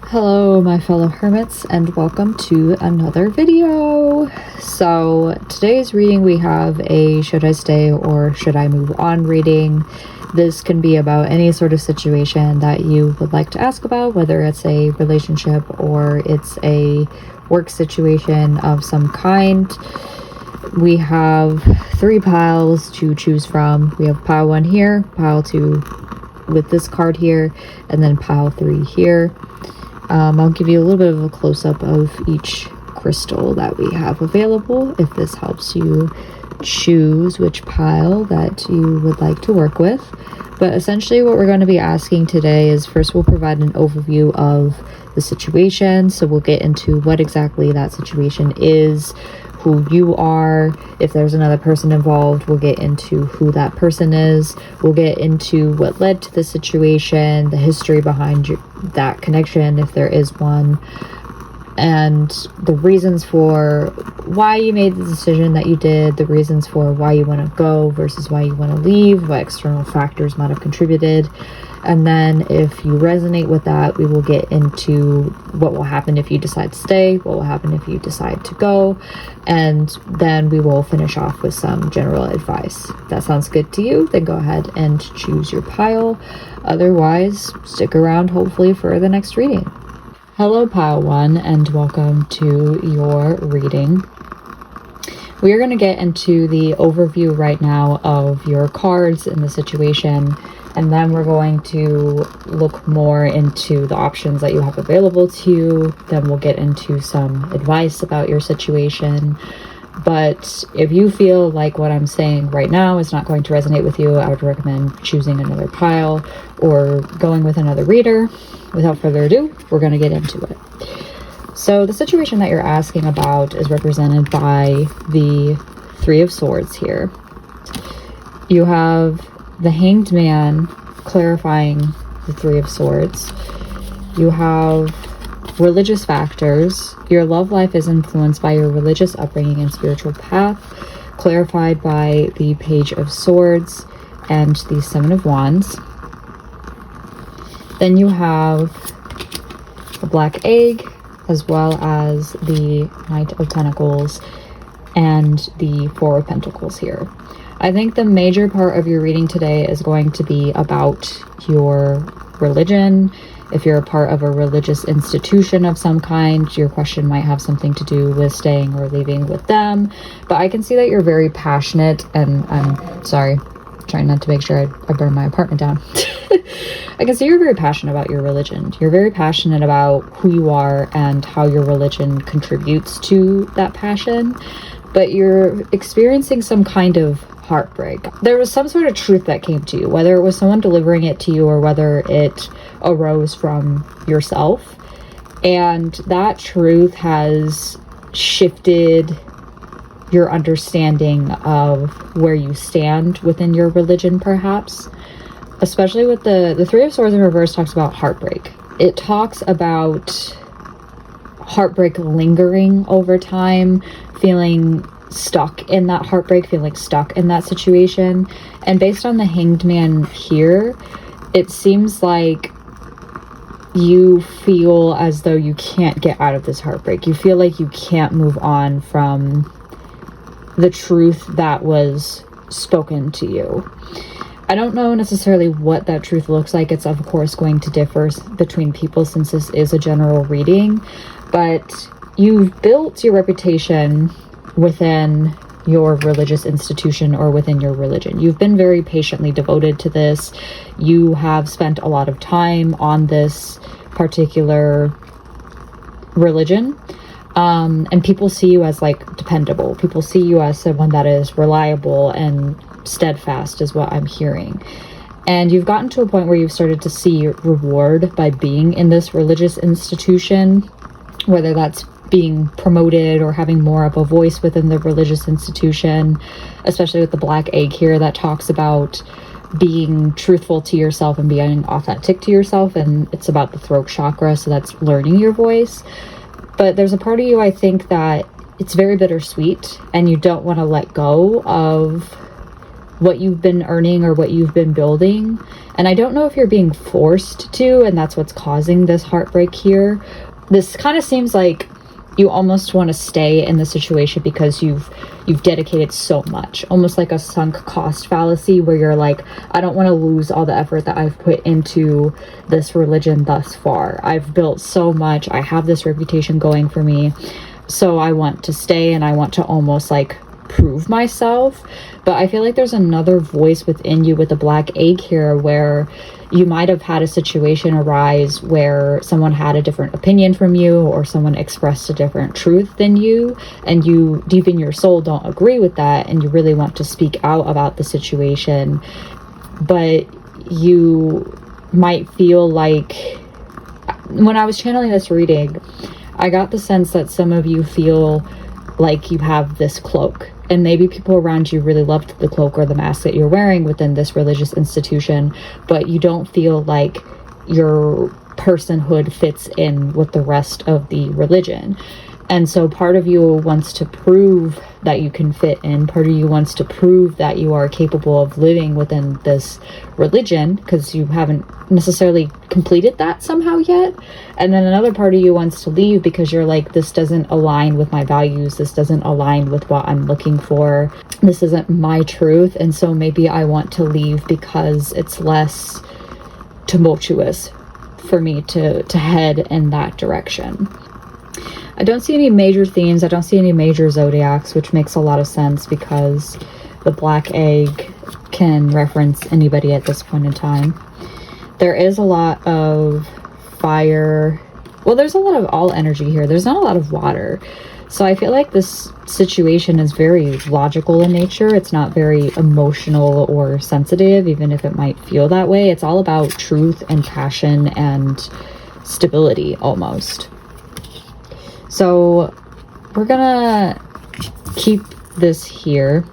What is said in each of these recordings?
Hello my fellow hermits and welcome to another video. So today's reading we have a should I stay or should I move on reading. This can be about any sort of situation that you would like to ask about, whether it's a relationship or it's a work situation of some kind. We have 3 piles to choose from. We have pile 1 here, pile 2 with this card here, and then pile 3 here. I'll give you a little bit of a close-up of each crystal that we have available if this helps you choose which pile that you would like to work with. But essentially what we're going to be asking today is, first we'll provide an overview of the situation. So we'll get into what exactly that situation is, who you are. If there's another person involved, we'll get into who that person is. We'll get into what led to the situation, the history behind that connection, if there is one, and the reasons for why you made the decision that you did, the reasons for why you want to go versus why you want to leave, what external factors might have contributed. And then if you resonate with that, we will get into what will happen if you decide to stay, what will happen if you decide to go, and then we will finish off with some general advice. If that sounds good to you, then go ahead and choose your pile. Otherwise, stick around hopefully for the next reading. Hello pile 1 and welcome to your reading. We are going to get into the overview right now of your cards in the situation, and then we're going to look more into the options that you have available to you. Then we'll get into some advice about your situation. But if you feel like what I'm saying right now is not going to resonate with you, I would recommend choosing another pile or going with another reader. Without further ado, we're going to get into it. So the situation that you're asking about is represented by the 3 of Swords here. You have the Hanged Man clarifying the 3 of Swords. You have religious factors. Your love life is influenced by your religious upbringing and spiritual path, clarified by the Page of Swords and the 7 of Wands. Then you have a Black Egg, as well as the Knight of Pentacles and the 4 of Pentacles here. I think the major part of your reading today is going to be about your religion. If you're a part of a religious institution of some kind, your question might have something to do with staying or leaving with them. But I can see that you're very passionate, and I'm sorry, trying not to make sure I burn my apartment down. I can see you're very passionate about your religion. You're very passionate about who you are and how your religion contributes to that passion. But you're experiencing some kind of heartbreak. There was some sort of truth that came to you, whether it was someone delivering it to you or whether it arose from yourself. And that truth has shifted your understanding of where you stand within your religion, perhaps. Especially with the 3 of Swords in reverse talks about heartbreak. It talks about heartbreak lingering over time, feeling stuck in that heartbreak, feeling stuck in that situation. And based on the Hanged Man here, it seems like you feel as though you can't get out of this heartbreak. You feel like you can't move on from the truth that was spoken to you. I don't know necessarily what that truth looks like. It's of course going to differ between people since this is a general reading, but you've built your reputation within your religious institution or within your religion. You've been very patiently devoted to this. You have spent a lot of time on this particular religion. And people see you as like dependable. People see you as someone that is reliable and steadfast is what I'm hearing. And you've gotten to a point where you've started to see reward by being in this religious institution, whether that's being promoted or having more of a voice within the religious institution, especially with the Black Egg here that talks about being truthful to yourself and being authentic to yourself, and it's about the throat chakra, so that's learning your voice. But there's a part of you, I think, that it's very bittersweet and you don't want to let go of what you've been earning or what you've been building. And I don't know if you're being forced to, and that's what's causing this heartbreak here. This kind of seems like you almost want to stay in the situation because you've dedicated so much, almost like a sunk cost fallacy, where you're like, I don't want to lose all the effort that I've put into this religion thus far. I've built so much. I have this reputation going for me. So I want to stay, and I want to almost like prove myself. But I feel like there's another voice within you with the black egg here, where you might have had a situation arise where someone had a different opinion from you, or someone expressed a different truth than you, and you deep in your soul don't agree with that, and you really want to speak out about the situation. But you might feel like, when I was channeling this reading, I got the sense that some of you feel like you have this cloak, and maybe people around you really loved the cloak or the mask that you're wearing within this religious institution, but you don't feel like your personhood fits in with the rest of the religion. And so part of you wants to prove that you can fit in. Part of you wants to prove that you are capable of living within this religion, because you haven't necessarily completed that somehow yet. And then another part of you wants to leave because you're like, this doesn't align with my values. This doesn't align with what I'm looking for. This isn't my truth. And so maybe I want to leave because it's less tumultuous for me to head in that direction. I don't see any major themes. I don't see any major zodiacs, which makes a lot of sense because the black egg can reference anybody at this point in time. There is a lot of fire. Well, there's a lot of all energy here. There's not a lot of water. So I feel like this situation is very logical in nature. It's not very emotional or sensitive, even if it might feel that way. It's all about truth and passion and stability almost. So we're gonna keep this here,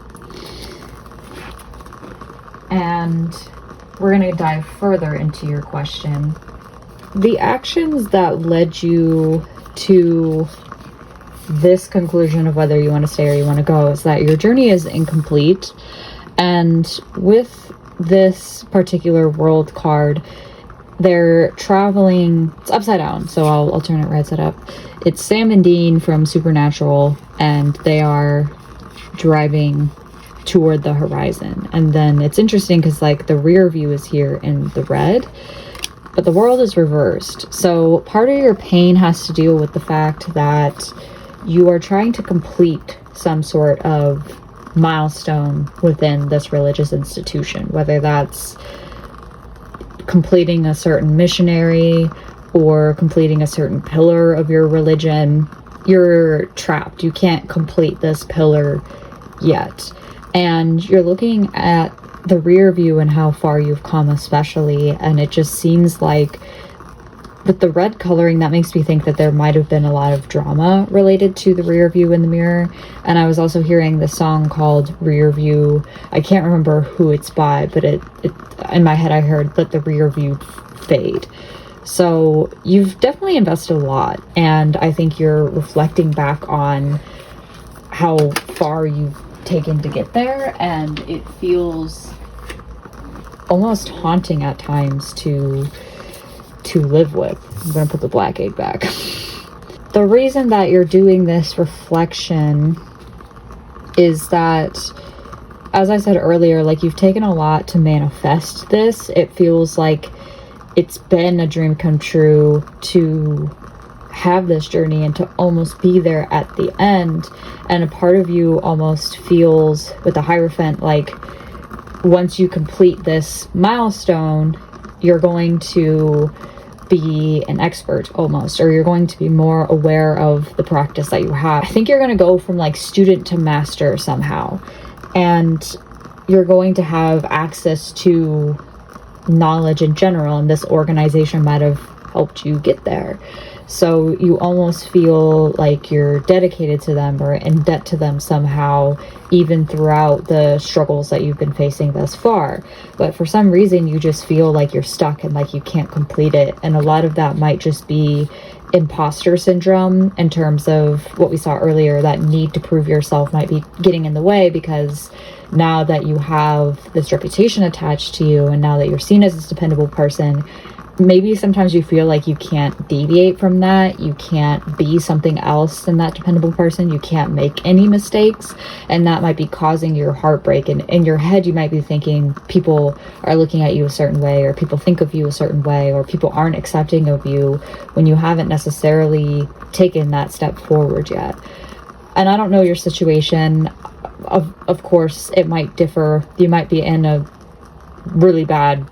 and we're gonna dive further into your question. The actions that led you to this conclusion of whether you want to stay or you want to go is that your journey is incomplete. And with this particular world card, they're traveling, it's upside down, so I'll turn it right side up. It's Sam and Dean from Supernatural, and they are driving toward the horizon. And then it's interesting because like the rear view is here in the red, but the world is reversed. So part of your pain has to deal with the fact that you are trying to complete some sort of milestone within this religious institution, whether that's completing a certain missionary or completing a certain pillar of your religion. You're trapped. You can't complete this pillar yet. And you're looking at the rear view and how far you've come especially, and it just seems like with the red coloring, that makes me think that there might have been a lot of drama related to the rear view in the mirror. And I was also hearing this song called Rear View. I can't remember who it's by, but it in my head I heard Let the Rear View Fade. So you've definitely invested a lot, and I think you're reflecting back on how far you've taken to get there, and it feels almost haunting at times to live with. I'm gonna put the black egg back. The reason that you're doing this reflection is that, as I said earlier, like you've taken a lot to manifest this. It feels like it's been a dream come true to have this journey and to almost be there at the end. And a part of you almost feels with the Hierophant like once you complete this milestone, you're going to be an expert almost, or you're going to be more aware of the practice that you have. I think you're going to go from like student to master somehow, and you're going to have access to knowledge in general, and this organization might have helped you get there. So you almost feel like you're dedicated to them or in debt to them somehow, even throughout the struggles that you've been facing thus far. But for some reason, you just feel like you're stuck and like you can't complete it. And a lot of that might just be imposter syndrome in terms of what we saw earlier. That need to prove yourself might be getting in the way, because now that you have this reputation attached to you, and now that you're seen as this dependable person, maybe sometimes you feel like you can't deviate from that. You can't be something else than that dependable person. You can't make any mistakes, and that might be causing your heartbreak. And in your head, you might be thinking people are looking at you a certain way, or people think of you a certain way, or people aren't accepting of you, when you haven't necessarily taken that step forward yet. And I don't know your situation. Of course, it might differ. You might be in a really bad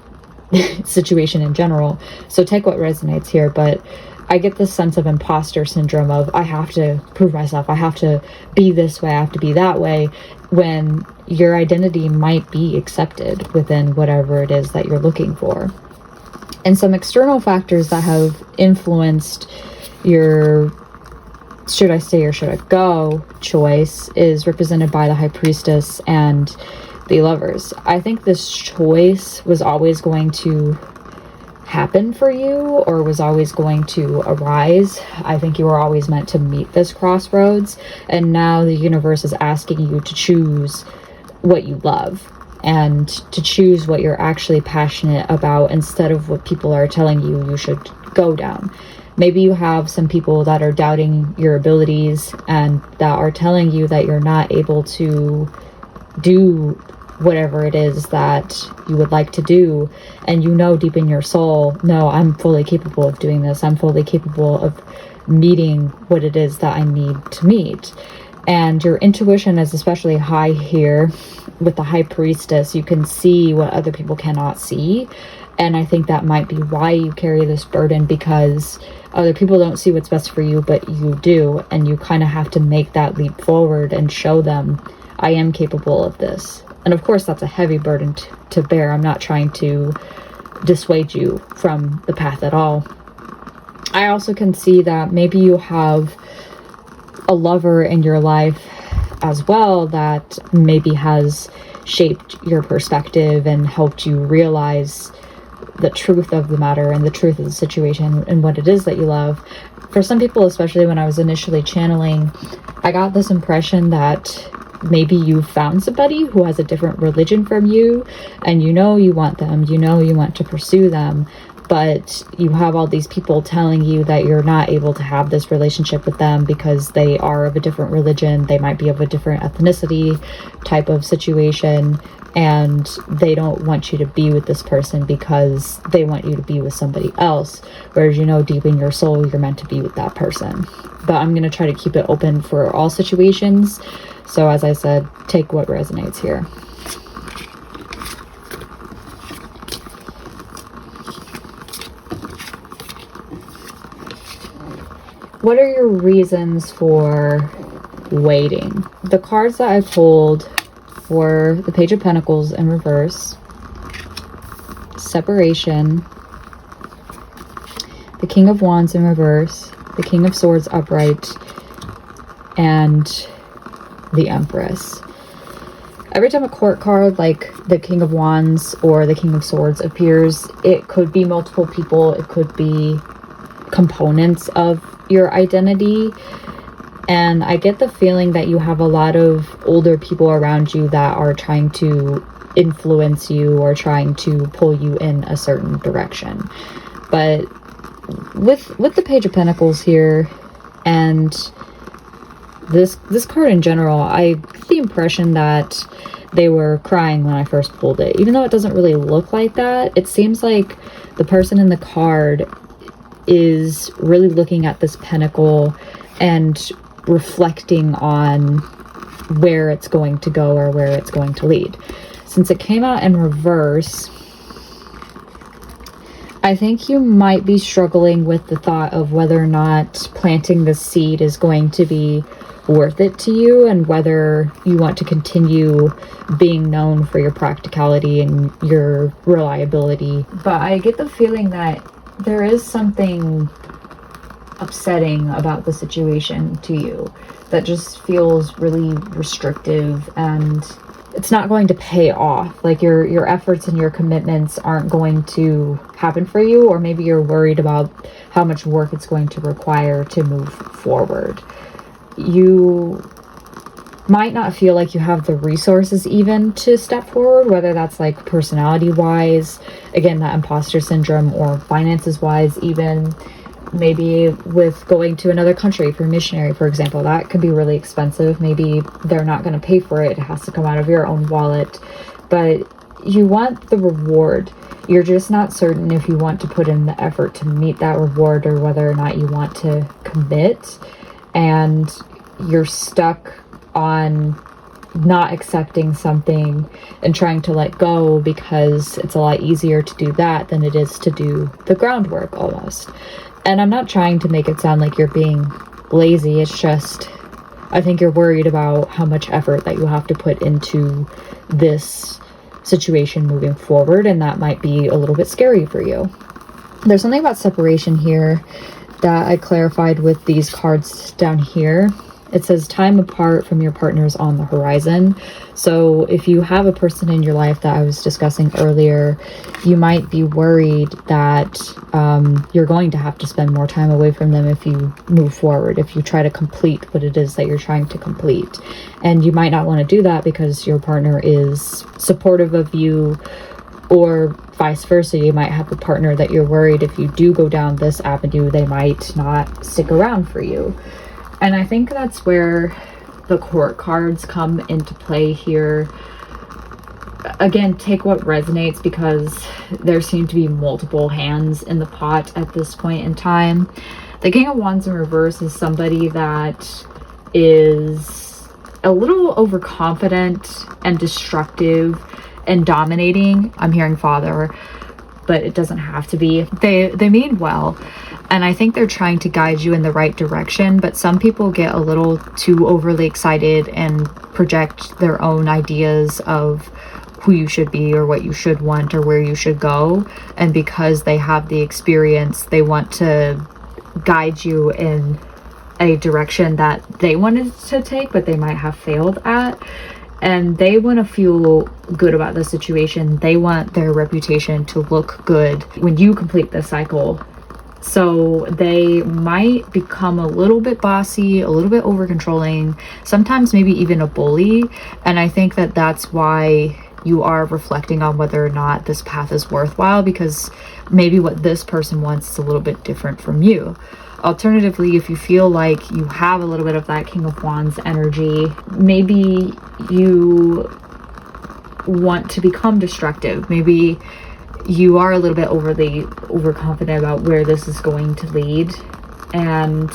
situation in general, so take what resonates here. But I get this sense of imposter syndrome of, I have to prove myself, I have to be this way, I have to be that way, when your identity might be accepted within whatever it is that you're looking for. And some external factors that have influenced your should I stay or should I go choice is represented by the High Priestess and the Lovers. I think this choice was always going to happen for you, or was always going to arise. I think you were always meant to meet this crossroads, and now the universe is asking you to choose what you love and to choose what you're actually passionate about, instead of what people are telling you you should go down. Maybe you have some people that are doubting your abilities and that are telling you that you're not able to do whatever it is that you would like to do, and you know deep in your soul, no, I'm fully capable of doing this. I'm fully capable of meeting what it is that I need to meet. And your intuition is especially high here with the High Priestess. You can see what other people cannot see, and I think that might be why you carry this burden, because other people don't see what's best for you, but you do, and you kind of have to make that leap forward and show them, I am capable of this. And of course, that's a heavy burden to bear. I'm not trying to dissuade you from the path at all. I also can see that maybe you have a lover in your life as well that maybe has shaped your perspective and helped you realize the truth of the matter and the truth of the situation and what it is that you love. For some people, especially when I was initially channeling, I got this impression that maybe you found somebody who has a different religion from you, and you know you want them, you know you want to pursue them, but you have all these people telling you that you're not able to have this relationship with them because they are of a different religion, they might be of a different ethnicity type of situation, and they don't want you to be with this person because they want you to be with somebody else, whereas you know deep in your soul you're meant to be with that person. But I'm going to try to keep it open for all situations. So as I said, take what resonates here. What are your reasons for waiting? The cards that I pulled were the Page of Pentacles in reverse, separation, the King of Wands in reverse, the King of Swords upright, and the Empress. Every time a court card like the King of Wands or the King of Swords appears, it could be multiple people, it could be components of your identity. And I get the feeling that you have a lot of older people around you that are trying to influence you or trying to pull you in a certain direction. But with the Page of Pentacles here and this card in general, I get the impression that they were crying when I first pulled it. Even though it doesn't really look like that, it seems like the person in the card is really looking at this pentacle and reflecting on where it's going to go or where it's going to lead. Since it came out in reverse, I think you might be struggling with the thought of whether or not planting the seed is going to be worth it to you, and whether you want to continue being known for your practicality and your reliability. But I get the feeling that there is something upsetting about the situation to you that just feels really restrictive and it's not going to pay off. Like your efforts and your commitments aren't going to happen for you, or maybe you're worried about how much work it's going to require to move forward. You might not feel like you have the resources even to step forward, whether that's like personality wise, again, that imposter syndrome, or finances wise, even maybe with going to another country for missionary, for example. That could be really expensive. Maybe they're not going to pay for it. It has to come out of your own wallet, but you want the reward. You're just not certain if you want to put in the effort to meet that reward, or whether or not you want to commit, and you're stuck on not accepting something and trying to let go, because it's a lot easier to do that than it is to do the groundwork almost. And I'm not trying to make it sound like you're being lazy. It's just, I think you're worried about how much effort that you have to put into this situation moving forward, and that might be a little bit scary for you. There's something about separation here that I clarified with these cards down here. It says time apart from your partners on the horizon. So if you have a person in your life that I was discussing earlier, you might be worried that you're going to have to spend more time away from them if you move forward, if you try to complete what it is that you're trying to complete. And you might not want to do that because your partner is supportive of you, or vice versa. You might have a partner that you're worried if you do go down this avenue, they might not stick around for you. And I think that's where the court cards come into play here. Again, take what resonates, because there seem to be multiple hands in the pot at this point in time. The King of Wands in reverse is somebody that is a little overconfident and destructive and dominating. I'm hearing father, but it doesn't have to be. They mean well, and I think they're trying to guide you in the right direction, but some people get a little too overly excited and project their own ideas of who you should be, or what you should want, or where you should go. And because they have the experience, they want to guide you in a direction that they wanted to take, but they might have failed at. And they want to feel good about the situation. They want their reputation to look good when you complete the cycle. So they might become a little bit bossy, a little bit over controlling, sometimes maybe even a bully. And I think that that's why you are reflecting on whether or not this path is worthwhile, because maybe what this person wants is a little bit different from you. Alternatively, if you feel like you have a little bit of that King of Wands energy, maybe you want to become destructive. Maybe you are a little bit overconfident about where this is going to lead, and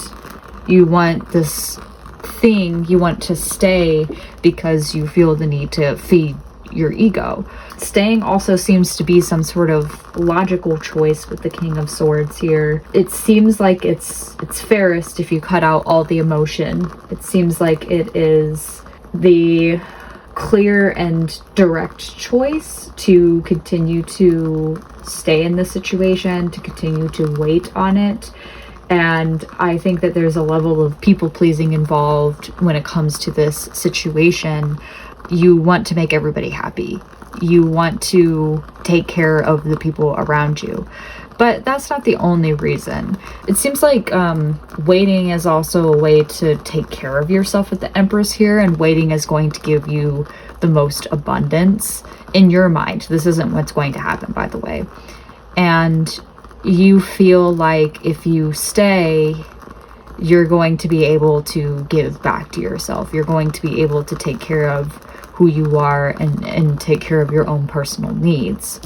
you want this thing, you want to stay because you feel the need to feed your ego. Staying also seems to be some sort of logical choice with the King of Swords here. It seems like it's fairest if you cut out all the emotion. It seems like it is the clear and direct choice to continue to stay in this situation, to continue to wait on it. And I think that there's a level of people pleasing involved when it comes to this situation. You want to make everybody happy. You want to take care of the people around you. But that's not the only reason. It seems like waiting is also a way to take care of yourself with the Empress here, and waiting is going to give you the most abundance in your mind. This isn't what's going to happen, by the way. And you feel like if you stay, you're going to be able to give back to yourself. You're going to be able to take care of who you are and take care of your own personal needs.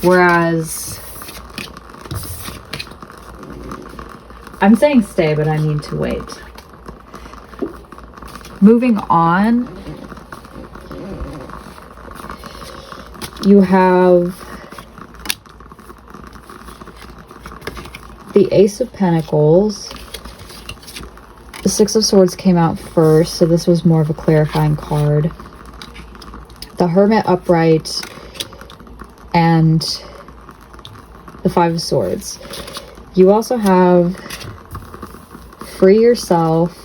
Whereas, I'm saying stay, but I mean to wait. Moving on, you have the Ace of Pentacles. The Six of Swords came out first, so this was more of a clarifying card. The Hermit upright and the Five of Swords. You also have free yourself,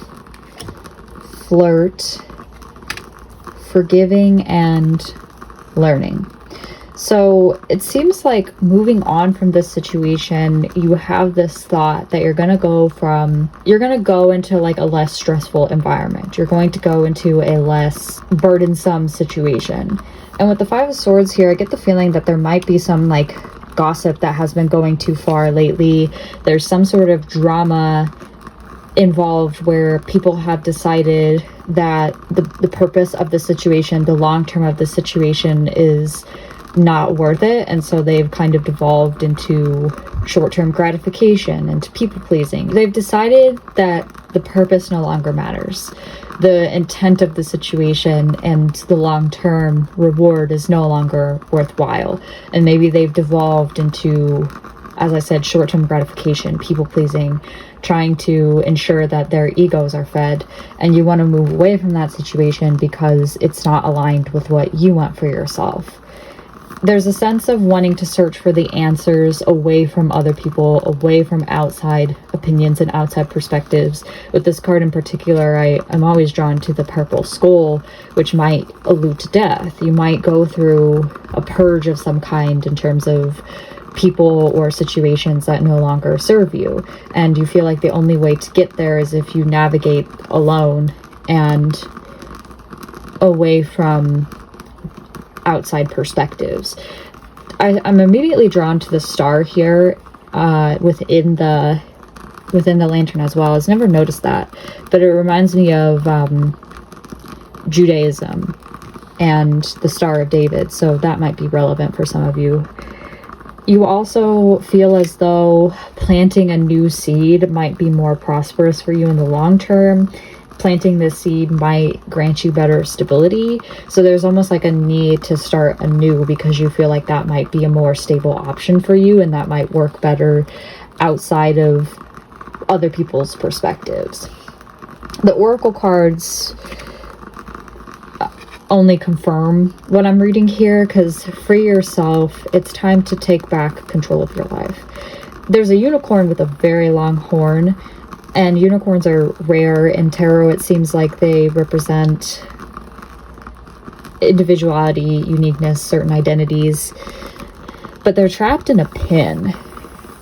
flirt, forgiving and learning. So it seems like moving on from this situation, you have this thought that you're going to go into like a less stressful environment. You're going to go into a less burdensome situation. And with the Five of Swords here, I get the feeling that there might be some like gossip that has been going too far lately. There's some sort of drama involved where people have decided that the purpose of the situation, the long term of the situation, is not worth it, and so they've kind of devolved into short-term gratification and people pleasing. They've decided that the purpose no longer matters. The intent of the situation and the long-term reward is no longer worthwhile, and maybe they've devolved into, as I said, short-term gratification, people pleasing, trying to ensure that their egos are fed, and you want to move away from that situation because it's not aligned with what you want for yourself. There's a sense of wanting to search for the answers away from other people, away from outside opinions and outside perspectives. With this card in particular, I'm always drawn to the purple skull, which might allude to death. You might go through a purge of some kind in terms of people or situations that no longer serve you. And you feel like the only way to get there is if you navigate alone and away from outside perspectives. I'm immediately drawn to the star here within the lantern as well. I've never noticed that, but it reminds me of Judaism and the Star of David, so that might be relevant for some of you. You also feel as though planting a new seed might be more prosperous for you in the long term. Planting this seed might grant you better stability. So there's almost like a need to start anew because you feel like that might be a more stable option for you, and that might work better outside of other people's perspectives. The oracle cards only confirm what I'm reading here, because free yourself, it's time to take back control of your life. There's a unicorn with a very long horn, and unicorns are rare in tarot. It seems like they represent individuality, uniqueness, certain identities, but they're trapped in a pin.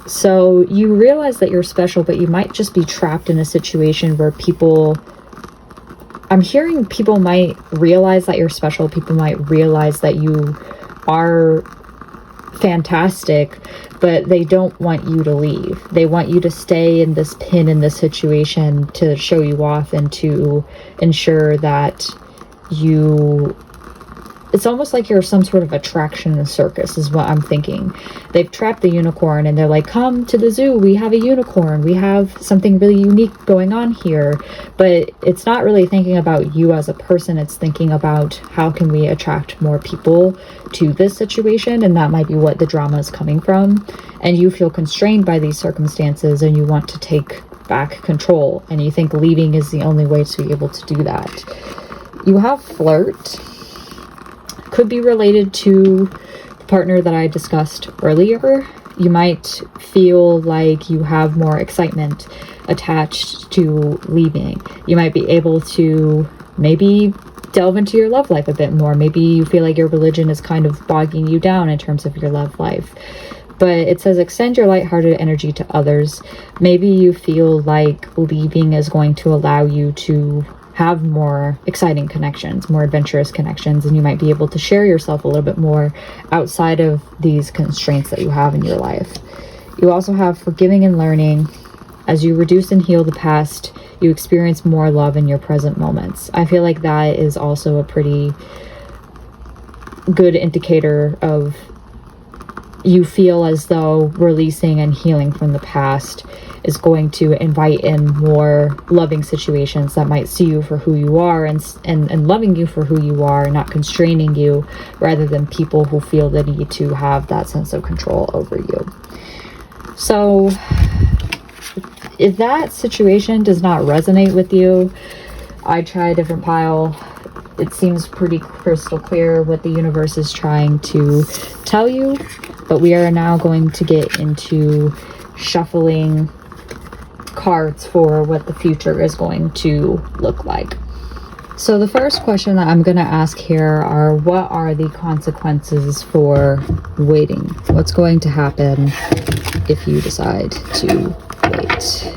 So you realize that you're special, but you might just be trapped in a situation where I'm hearing people might realize that you're special. People might realize that you are fantastic, but they don't want you to leave. They want you to stay in this pin, in this situation, to show you off and to ensure that it's almost like you're some sort of attraction in a circus, is what I'm thinking. They've trapped the unicorn and they're like, come to the zoo, we have a unicorn, we have something really unique going on here. But it's not really thinking about you as a person, it's thinking about how can we attract more people to this situation, and that might be what the drama is coming from. And you feel constrained by these circumstances and you want to take back control, and you think leaving is the only way to be able to do that. You have flirt. Could be related to the partner that I discussed earlier. You might feel like you have more excitement attached to leaving. You might be able to maybe delve into your love life a bit more. Maybe you feel like your religion is kind of bogging you down in terms of your love life. But it says extend your lighthearted energy to others. Maybe you feel like leaving is going to allow you to have more exciting connections, more adventurous connections, and you might be able to share yourself a little bit more outside of these constraints that you have in your life. You also have forgiving and learning. As you reduce and heal the past, you experience more love in your present moments. I feel like that is also a pretty good indicator of you feel as though releasing and healing from the past is going to invite in more loving situations that might see you for who you are and loving you for who you are, not constraining you, rather than people who feel the need to have that sense of control over you. So if that situation does not resonate with you, I try a different pile. It seems pretty crystal clear what the universe is trying to tell you, but we are now going to get into shuffling cards for what the future is going to look like. So the first question that I'm going to ask here are, what are the consequences for waiting? What's going to happen if you decide to wait?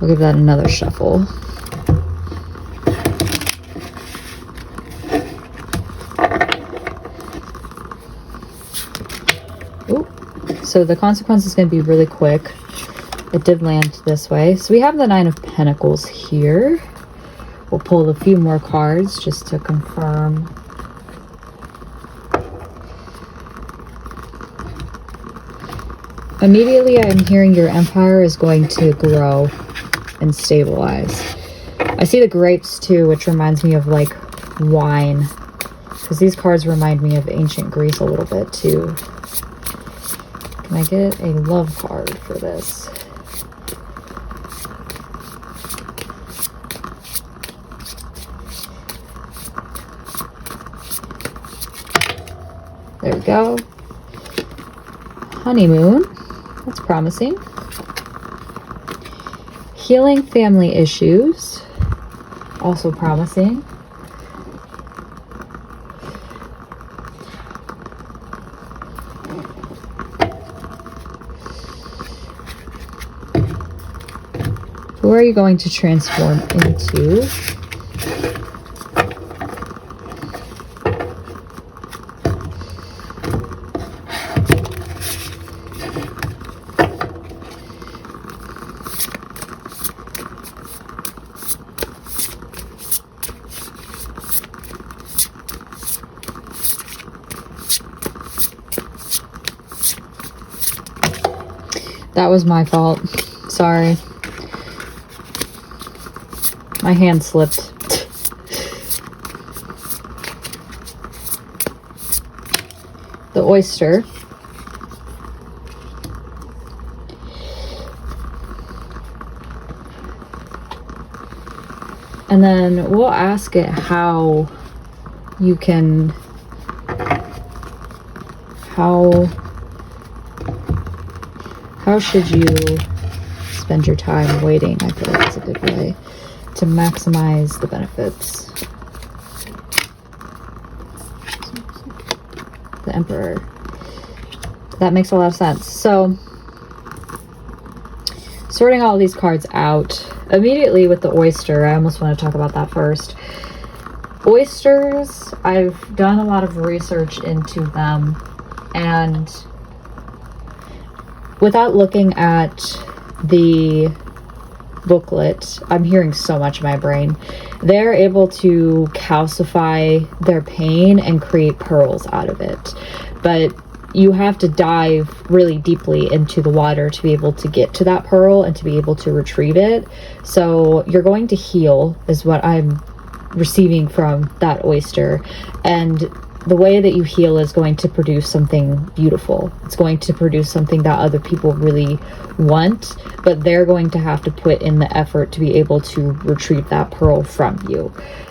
I'll give that another shuffle. Ooh. So the consequence is going to be really quick. It did land this way. So we have the Nine of Pentacles here. We'll pull a few more cards just to confirm. Immediately, I'm hearing your empire is going to grow and stabilize. I see the grapes too, which reminds me of like wine, because these cards remind me of ancient Greece a little bit too. Can I get a love card for this? There we go. Honeymoon. That's promising. Healing family issues. Also promising. Who are you going to transform into? That was my fault. Sorry. My hand slipped. The oyster. And then we'll ask it how you can, how should you spend your time waiting? I feel like that's a good way to maximize the benefits. The Emperor. That makes a lot of sense. So, sorting all these cards out, immediately with the oyster, I almost want to talk about that first. Oysters, I've done a lot of research into them, and without looking at the booklet, I'm hearing so much in my brain. They're able to calcify their pain and create pearls out of it. But you have to dive really deeply into the water to be able to get to that pearl and to be able to retrieve it. So you're going to heal, is what I'm receiving from that oyster. And the way that you heal is going to produce something beautiful. It's going to produce something that other people really want, but they're going to have to put in the effort to be able to retrieve that pearl from you.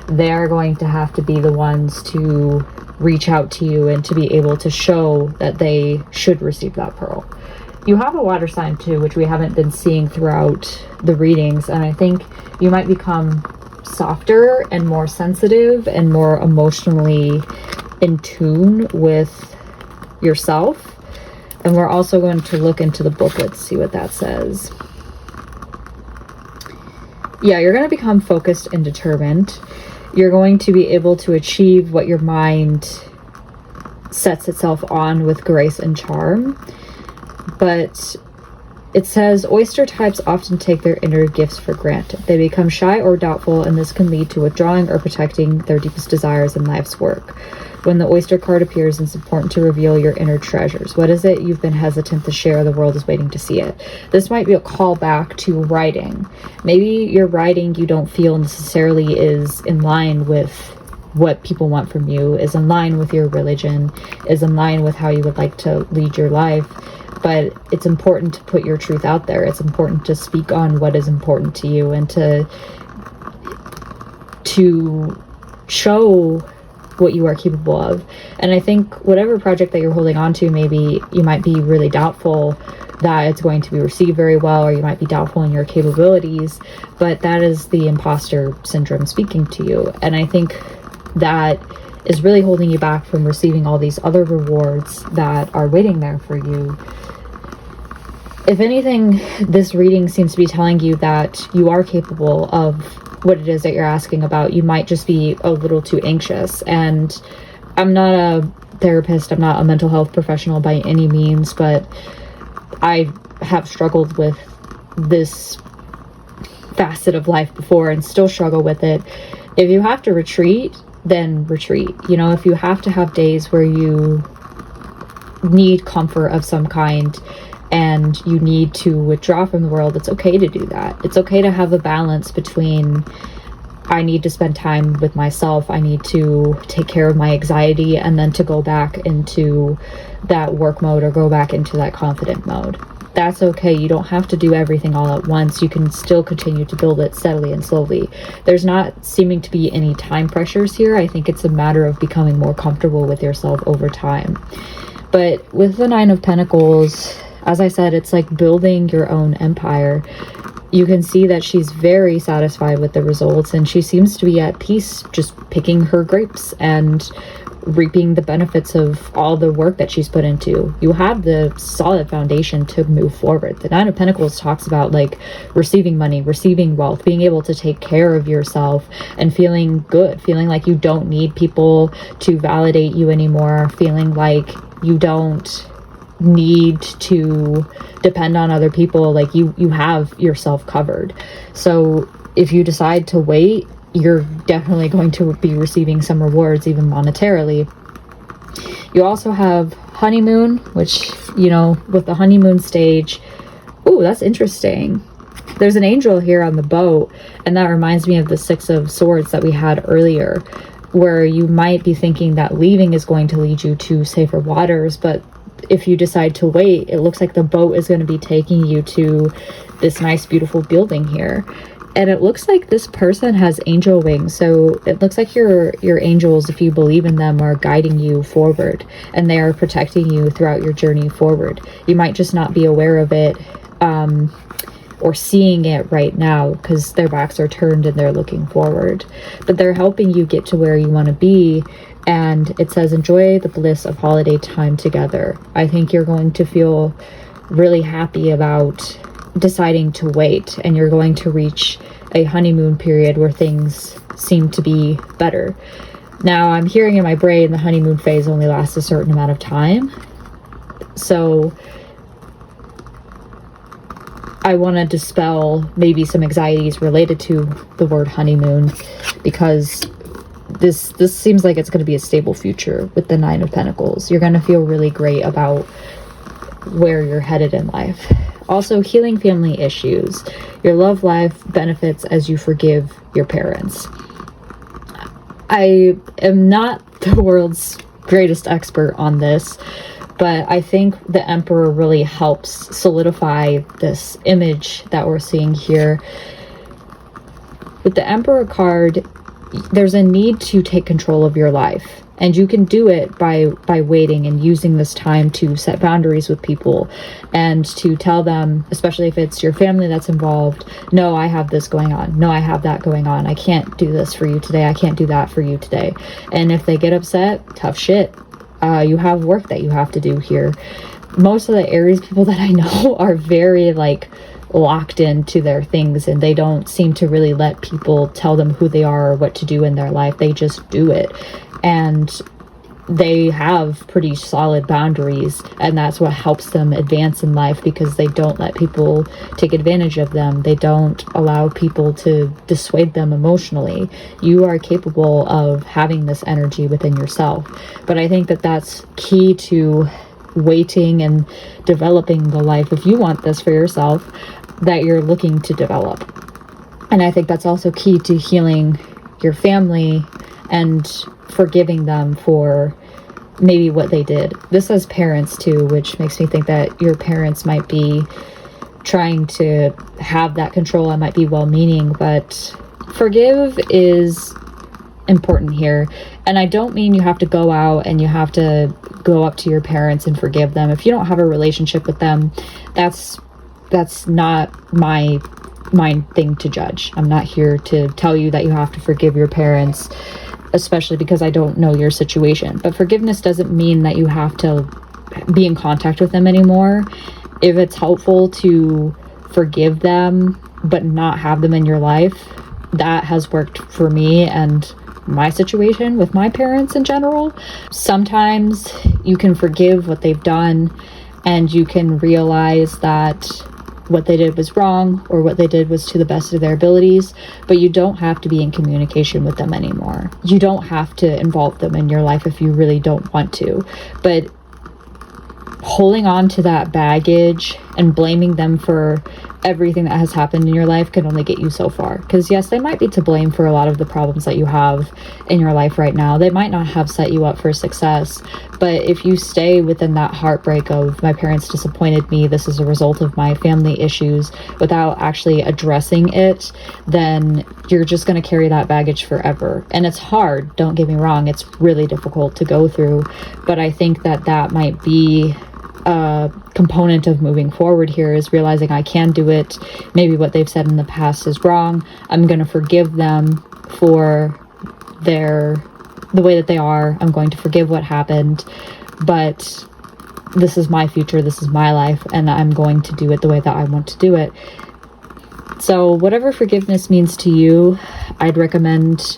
They're going to have to be the ones to reach out to you and to be able to show that they should receive that pearl. You have a water sign too, which we haven't been seeing throughout the readings, and I think you might become softer and more sensitive and more emotionally in tune with yourself. And we're also going to look into the booklet to see what that says. Yeah, you're going to become focused and determined. You're going to be able to achieve what your mind sets itself on with grace and charm. But it says oyster types often take their inner gifts for granted. They become shy or doubtful, and this can lead to withdrawing or protecting their deepest desires in life's work. When the oyster card appears, it's important to reveal your inner treasures. What is it you've been hesitant to share? The world is waiting to see it. This might be a callback to writing. Maybe your writing you don't feel necessarily is in line with what people want from you, is in line with your religion, is in line with how you would like to lead your life. But it's important to put your truth out there. It's important to speak on what is important to you and to show what you are capable of. And I think whatever project that you're holding on to, maybe you might be really doubtful that it's going to be received very well, or you might be doubtful in your capabilities, but that is the imposter syndrome speaking to you. And I think that is really holding you back from receiving all these other rewards that are waiting there for you. If anything, this reading seems to be telling you that you are capable of what it is that you're asking about. You might just be a little too anxious. And I'm not a therapist, I'm not a mental health professional by any means, but I have struggled with this facet of life before and still struggle with it. If you have to retreat, then retreat. You know, if you have to have days where you need comfort of some kind and you need to withdraw from the world, it's okay to do that. It's okay to have a balance between, I need to spend time with myself, I need to take care of my anxiety, and then to go back into that work mode or go back into that confident mode. That's okay. You don't have to do everything all at once. You can still continue to build it steadily and slowly. There's not seeming to be any time pressures here. I think it's a matter of becoming more comfortable with yourself over time. But with the Nine of Pentacles, as I said, it's like building your own empire. You can see that she's very satisfied with the results, and she seems to be at peace just picking her grapes and reaping the benefits of all the work that she's put into. You have the solid foundation to move forward. The Nine of Pentacles talks about like receiving money, receiving wealth, being able to take care of yourself and feeling good, feeling like you don't need people to validate you anymore, feeling like you don't need to depend on other people, like you have yourself covered. So if you decide to wait, you're definitely going to be receiving some rewards, even monetarily. You also have honeymoon, which, you know, with the honeymoon stage, oh, that's interesting. There's an angel here on the boat, and that reminds me of the Six of Swords that we had earlier, where you might be thinking that leaving is going to lead you to safer waters, but if you decide to wait, it looks like the boat is going to be taking you to this nice, beautiful building here. And it looks like this person has angel wings. So it looks like your angels, if you believe in them, are guiding you forward, and they are protecting you throughout your journey forward. You might just not be aware of it or seeing it right now because their backs are turned and they're looking forward. But they're helping you get to where you want to be. And it says, enjoy the bliss of holiday time together. I think you're going to feel really happy about deciding to wait, and you're going to reach a honeymoon period where things seem to be better. Now, I'm hearing in my brain the honeymoon phase only lasts a certain amount of time. So I want to dispel maybe some anxieties related to the word honeymoon, because this seems like it's going to be a stable future with the Nine of Pentacles. You're going to feel really great about where you're headed in life. Also, healing family issues. Your love life benefits as you forgive your parents. I am not the world's greatest expert on this, but I think the Emperor really helps solidify this image that we're seeing here. With the Emperor card, there's a need to take control of your life, and you can do it by waiting and using this time to set boundaries with people and to tell them, especially if it's your family that's involved, no, I have this going on, no, I have that going on, I can't do this for you today, I can't do that for you today. And if they get upset, tough shit. You have work that you have to do here. Most of the Aries people that I know are very like locked into their things, and they don't seem to really let people tell them who they are or what to do in their life. They just do it, and they have pretty solid boundaries, and that's what helps them advance in life, because they don't let people take advantage of them. They don't allow people to dissuade them emotionally. You are capable of having this energy within yourself, but I think that that's key to waiting and developing the life, if you want this for yourself, that you're looking to develop. And I think that's also key to healing your family and forgiving them for maybe what they did. This says parents too, which makes me think that your parents might be trying to have that control. I might be well-meaning, but forgive is important here. And I don't mean you have to go out and you have to go up to your parents and forgive them. If you don't have a relationship with them, that's not my thing to judge. I'm not here to tell you that you have to forgive your parents, especially because I don't know your situation. But forgiveness doesn't mean that you have to be in contact with them anymore. If it's helpful to forgive them but not have them in your life, that has worked for me and my situation with my parents in general. Sometimes you can forgive what they've done and you can realize that what they did was wrong or what they did was to the best of their abilities, but you don't have to be in communication with them anymore. You don't have to involve them in your life if you really don't want to. But holding on to that baggage and blaming them for everything that has happened in your life can only get you so far. Because yes, they might be to blame for a lot of the problems that you have in your life right now. They might not have set you up for success, but if you stay within that heartbreak of my parents disappointed me, this is a result of my family issues, without actually addressing it, then you're just going to carry that baggage forever. And it's hard, don't get me wrong, it's really difficult to go through, but I think that that might be a component of moving forward here, is realizing I can do it. Maybe what they've said in the past is wrong. I'm going to forgive them for the way that they are. I'm going to forgive what happened, but this is my future, this is my life, and I'm going to do it the way that I want to do it. So whatever forgiveness means to you, I'd recommend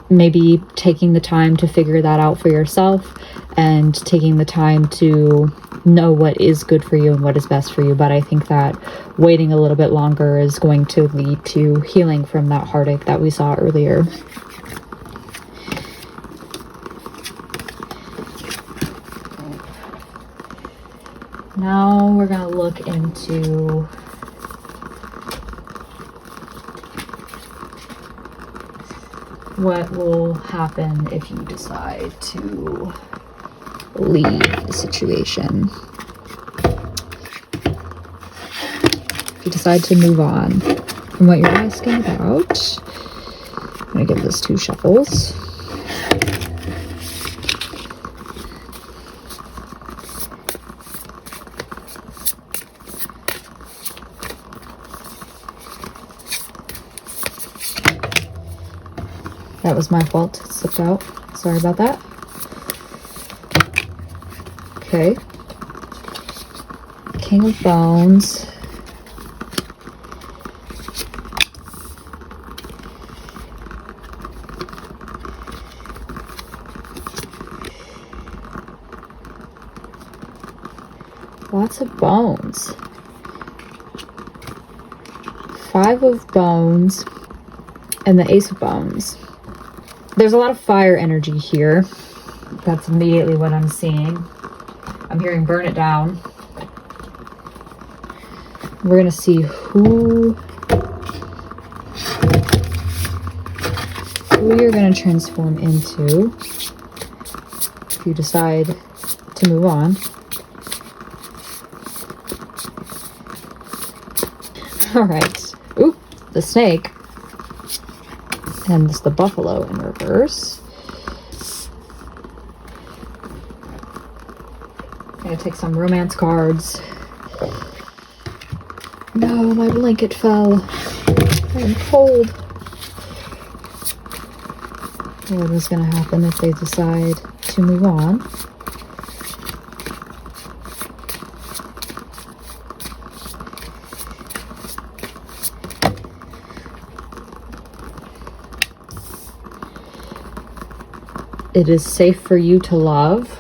maybe taking the time to figure that out for yourself and taking the time to know what is good for you and what is best for you. But I think that waiting a little bit longer is going to lead to healing from that heartache that we saw earlier. Now we're going to look into what will happen if you decide to leave the situation. If you decide to move on from what you're asking about, I'm going to give this 2 shuffles. That was my fault. It slipped out. Sorry about that. Okay. King of Bones. Lots of bones. 5 of Bones and the Ace of Bones. There's a lot of fire energy here. That's immediately what I'm seeing. I'm hearing burn it down. We're going to see who you're going to transform into if you decide to move on. All right. Oop, the snake. And this is the buffalo in reverse. I'm gonna take some romance cards. No, my blanket fell. I'm cold. What is gonna happen if they decide to move on? It is safe for you to love.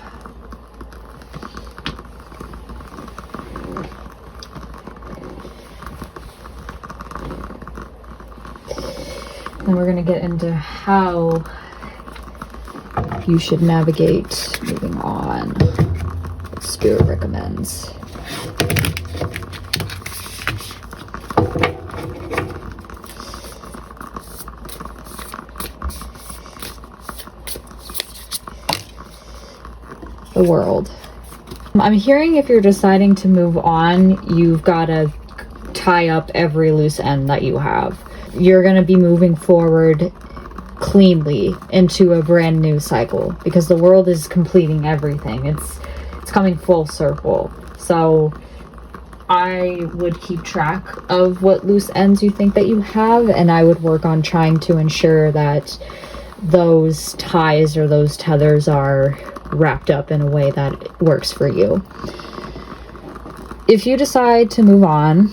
And we're going to get into how you should navigate moving on. What Spirit recommends. The World. I'm hearing if you're deciding to move on, you've got to tie up every loose end that you have. You're going to be moving forward cleanly into a brand new cycle because the world is completing everything. it's coming full circle. So I would keep track of what loose ends you think that you have, and I would work on trying to ensure that those ties or those tethers are wrapped up in a way that works for you. If you decide to move on,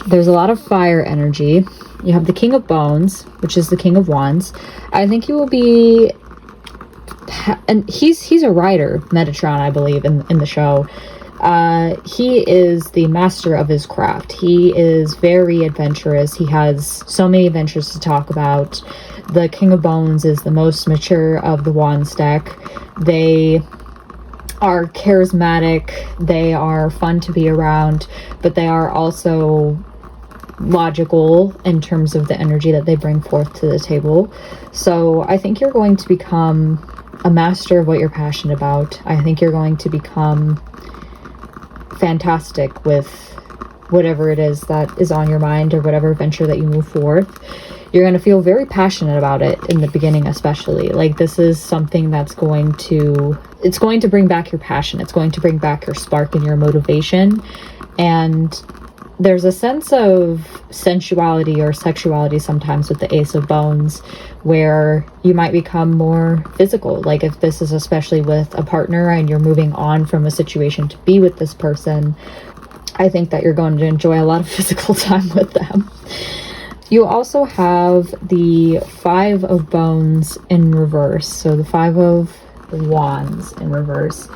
there's a lot of fire energy. You have the King of Bones, which is the King of Wands. I think you will be, and he's a writer, Metatron, I believe, in the show. He is the master of his craft. He is very adventurous. He has so many adventures to talk about. The King of Bones is the most mature of the Wands deck. They are charismatic. They are fun to be around, but they are also logical in terms of the energy that they bring forth to the table. So I think you're going to become a master of what you're passionate about. I think you're going to become fantastic with whatever it is that is on your mind or whatever venture that you move forth. You're going to feel very passionate about it in the beginning, especially. Like, this is something that's it's going to bring back your passion. It's going to bring back your spark and your motivation. And there's a sense of sensuality or sexuality sometimes with the Ace of Bones, where you might become more physical. Like, if this is especially with a partner and you're moving on from a situation to be with this person, I think that you're going to enjoy a lot of physical time with them. You also have the Five of Bones in reverse. So the Five of Wands in reverse.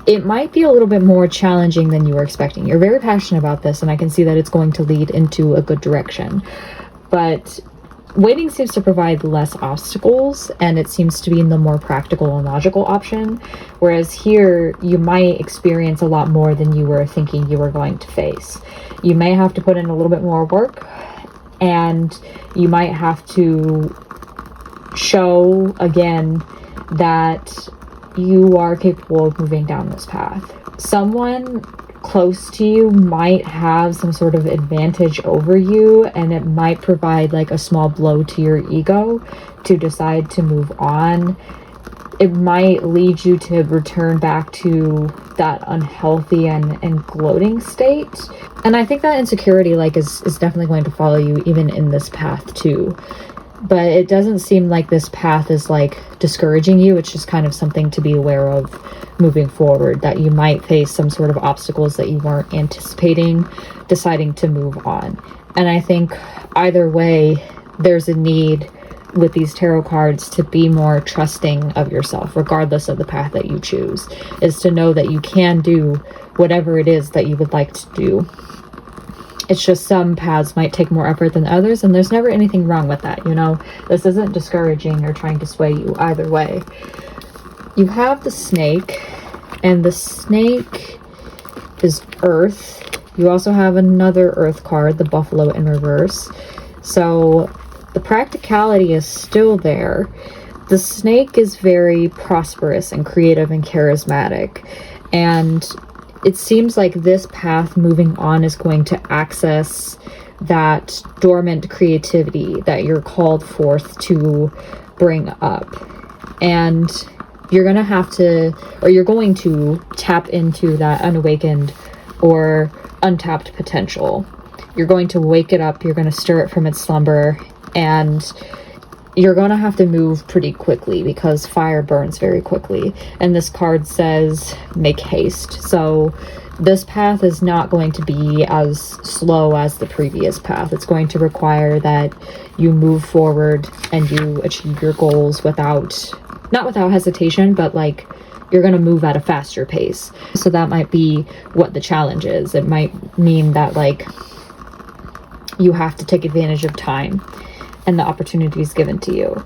It might be a little bit more challenging than you were expecting. You're very passionate about this, and I can see that it's going to lead into a good direction. But waiting seems to provide less obstacles, and it seems to be the more practical and logical option. Whereas here, you might experience a lot more than you were thinking you were going to face. You may have to put in a little bit more work, and you might have to show again that you are capable of moving down this path. Someone close to you might have some sort of advantage over you, and it might provide like a small blow to your ego to decide to move on. It might lead you to return back to that unhealthy and gloating state. And I think that insecurity is definitely going to follow you even in this path too. But it doesn't seem like this path is discouraging you. It's just kind of something to be aware of moving forward, that you might face some sort of obstacles that you weren't anticipating, deciding to move on. And I think either way, there's a need with these tarot cards to be more trusting of yourself, regardless of the path that you choose, is to know that you can do whatever it is that you would like to do. It's just some paths might take more effort than others, and there's never anything wrong with that, you know? This isn't discouraging or trying to sway you either way. You have the snake, and the snake is earth. You also have another earth card, the buffalo in reverse. So the practicality is still there. The snake is very prosperous and creative and charismatic, and it seems like this path moving on is going to access that dormant creativity that you're called forth to bring up. And you're going to tap into that unawakened or untapped potential. You're going to wake it up, you're going to stir it from its slumber, and you're going to have to move pretty quickly because fire burns very quickly. And this card says, make haste. So this path is not going to be as slow as the previous path. It's going to require that you move forward and you achieve your goals not without hesitation, but you're going to move at a faster pace. So that might be what the challenge is. It might mean that you have to take advantage of time and the opportunities given to you.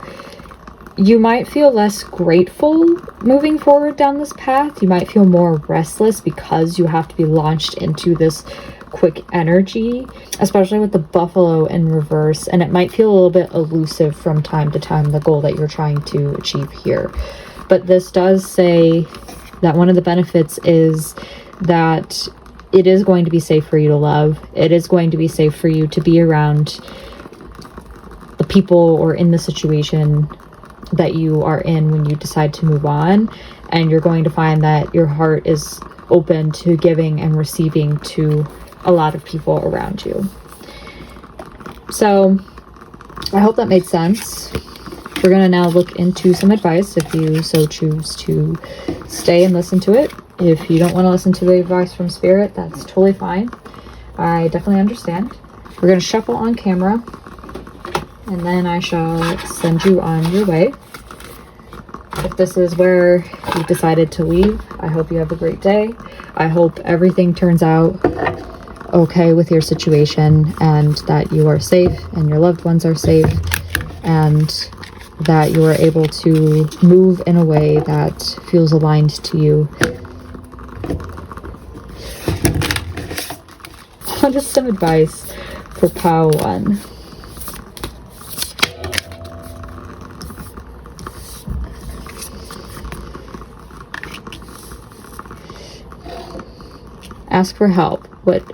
You might feel less grateful moving forward down this path. You might feel more restless because you have to be launched into this quick energy, especially with the buffalo in reverse, and it might feel a little bit elusive from time to time, the goal that you're trying to achieve here. But this does say that one of the benefits is that it is going to be safe for you to love. It is going to be safe for you to be around the people or in the situation that you are in when you decide to move on, and you're going to find that your heart is open to giving and receiving to a lot of people around you. So I hope that made sense. We're going to now look into some advice if you so choose to stay and listen to it. If you don't want to listen to the advice from Spirit, that's totally fine. I definitely understand. We're going to shuffle on camera, and then I shall send you on your way. If this is where you decided to leave, I hope you have a great day. I hope everything turns out okay with your situation, and that you are safe and your loved ones are safe, and that you are able to move in a way that feels aligned to you. Just some advice for pile 1. Ask for help. What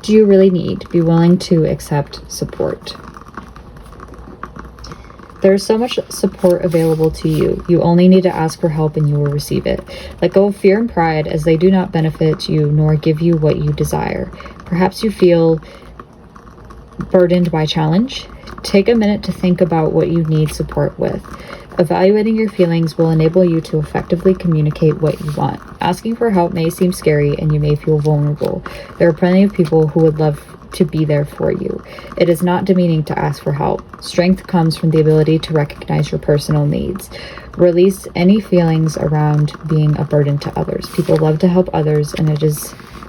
do you really need? Be willing to accept support. There's so much support available to you. You only need to ask for help and you will receive it. Let go of fear and pride, as they do not benefit you nor give you what you desire. Perhaps you feel burdened by challenge. Take a minute to think about what you need support with. Evaluating your feelings will enable you to effectively communicate what you want. Asking for help may seem scary and you may feel vulnerable. There are plenty of people who would love to be there for you. It is not demeaning to ask for help. Strength comes from the ability to recognize your personal needs. Release any feelings around being a burden to others. People love to help others, and it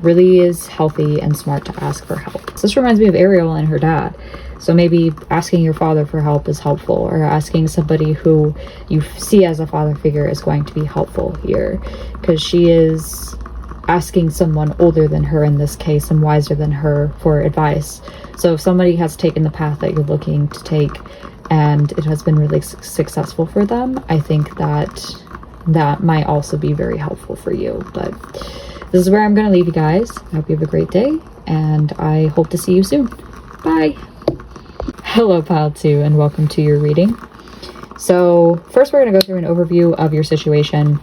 really is healthy and smart to ask for help. So this reminds me of Ariel and her dad. So maybe asking your father for help is helpful, or asking somebody who you see as a father figure is going to be helpful here, because she is asking someone older than her in this case and wiser than her for advice. So if somebody has taken the path that you're looking to take and it has been really successful for them, I think that might also be very helpful for you. But this is where I'm going to leave you guys. I hope you have a great day, and I hope to see you soon. Bye. Hello, Pile 2, and welcome to your reading. So first we're going to go through an overview of your situation.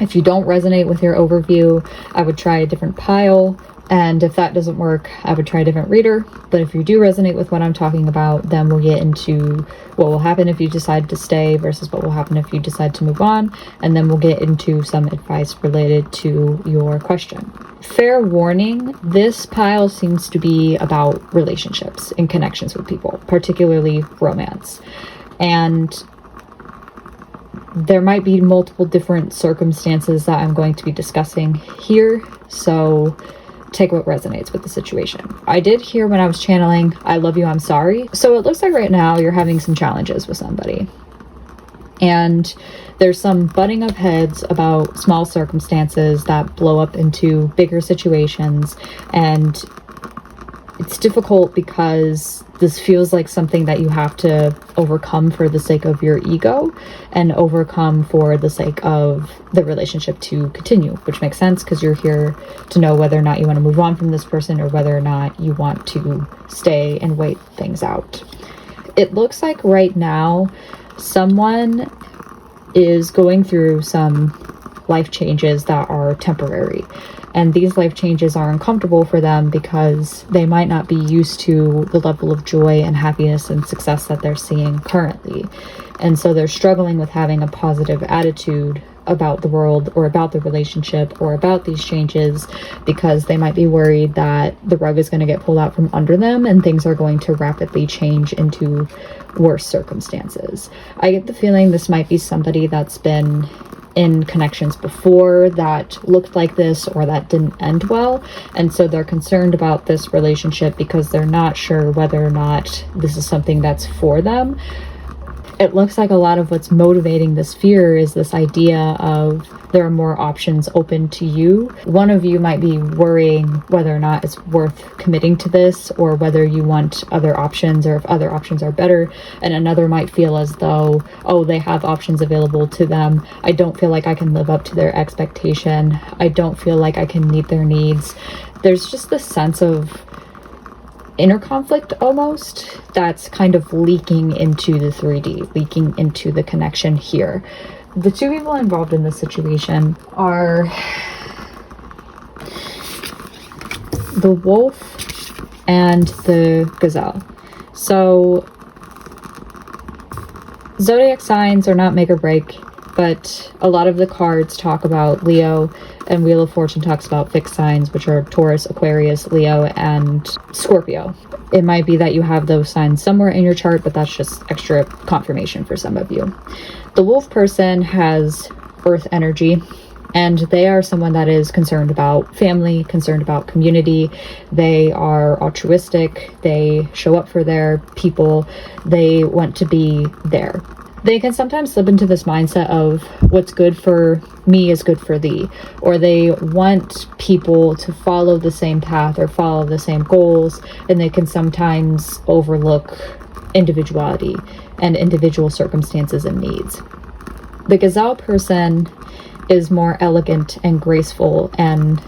If you don't resonate with your overview, I would try a different pile, and if that doesn't work, I would try a different reader. But if you do resonate with what I'm talking about, then we'll get into what will happen if you decide to stay versus what will happen if you decide to move on, and then we'll get into some advice related to your question. Fair warning, this pile seems to be about relationships and connections with people, particularly romance. And there might be multiple different circumstances that I'm going to be discussing here, so take what resonates with the situation. I did hear when I was channeling, I love you, I'm sorry. So it looks like right now you're having some challenges with somebody. And there's some butting of heads about small circumstances that blow up into bigger situations, and it's difficult because this feels like something that you have to overcome for the sake of your ego and overcome for the sake of the relationship to continue, which makes sense because you're here to know whether or not you want to move on from this person or whether or not you want to stay and wait things out. It looks like right now someone is going through some life changes that are temporary. And these life changes are uncomfortable for them because they might not be used to the level of joy and happiness and success that they're seeing currently. And so they're struggling with having a positive attitude about the world or about the relationship or about these changes because they might be worried that the rug is going to get pulled out from under them and things are going to rapidly change into worse circumstances. I get the feeling this might be somebody that's been in connections before that looked like this or that didn't end well, and so they're concerned about this relationship because they're not sure whether or not this is something that's for them. It looks like a lot of what's motivating this fear is this idea of there are more options open to you. One of you might be worrying whether or not it's worth committing to this or whether you want other options or if other options are better, and another might feel as though, oh, they have options available to them. I don't feel like I can live up to their expectation. I don't feel like I can meet their needs. There's just this sense of inner conflict almost that's kind of leaking into the 3D, leaking into the connection here. The two people involved in this situation are the wolf and the gazelle. So zodiac signs are not make or break, but a lot of the cards talk about Leo, and Wheel of Fortune talks about fixed signs, which are Taurus, Aquarius, Leo, and Scorpio. It might be that you have those signs somewhere in your chart, but that's just extra confirmation for some of you. The wolf person has earth energy, and they are someone that is concerned about family, concerned about community. They are altruistic. They show up for their people. They want to be there. They can sometimes slip into this mindset of what's good for me is good for thee, or they want people to follow the same path or follow the same goals, and they can sometimes overlook individuality and individual circumstances and needs. The gazelle person is more elegant and graceful and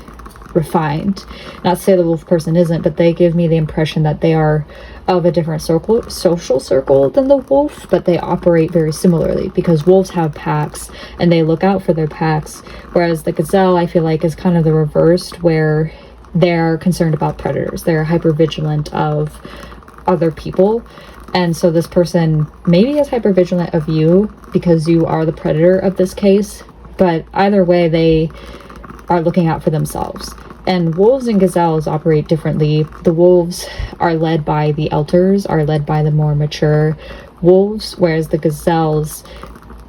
refined. Not to say the wolf person isn't, but they give me the impression that they are of a different social circle than the wolf, but they operate very similarly because wolves have packs and they look out for their packs, whereas the gazelle, I feel like, is kind of the reversed, where they're concerned about predators. They're hyper vigilant of other people, and so this person maybe is hyper vigilant of you because you are the predator of this case, but either way they are looking out for themselves. And wolves and gazelles operate differently. The wolves are led by the elders, are led by the more mature wolves, whereas the gazelles,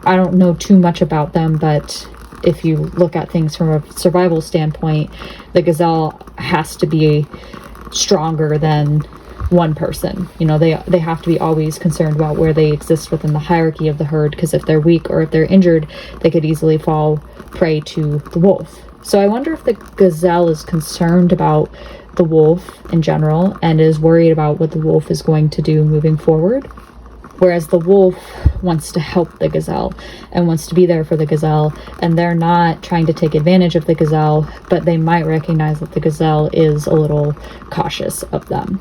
I don't know too much about them, but if you look at things from a survival standpoint, the gazelle has to be stronger than one person. You know, they have to be always concerned about where they exist within the hierarchy of the herd, because if they're weak or if they're injured, they could easily fall prey to the wolf. So I wonder if the gazelle is concerned about the wolf in general and is worried about what the wolf is going to do moving forward, whereas the wolf wants to help the gazelle and wants to be there for the gazelle, and they're not trying to take advantage of the gazelle, but they might recognize that the gazelle is a little cautious of them.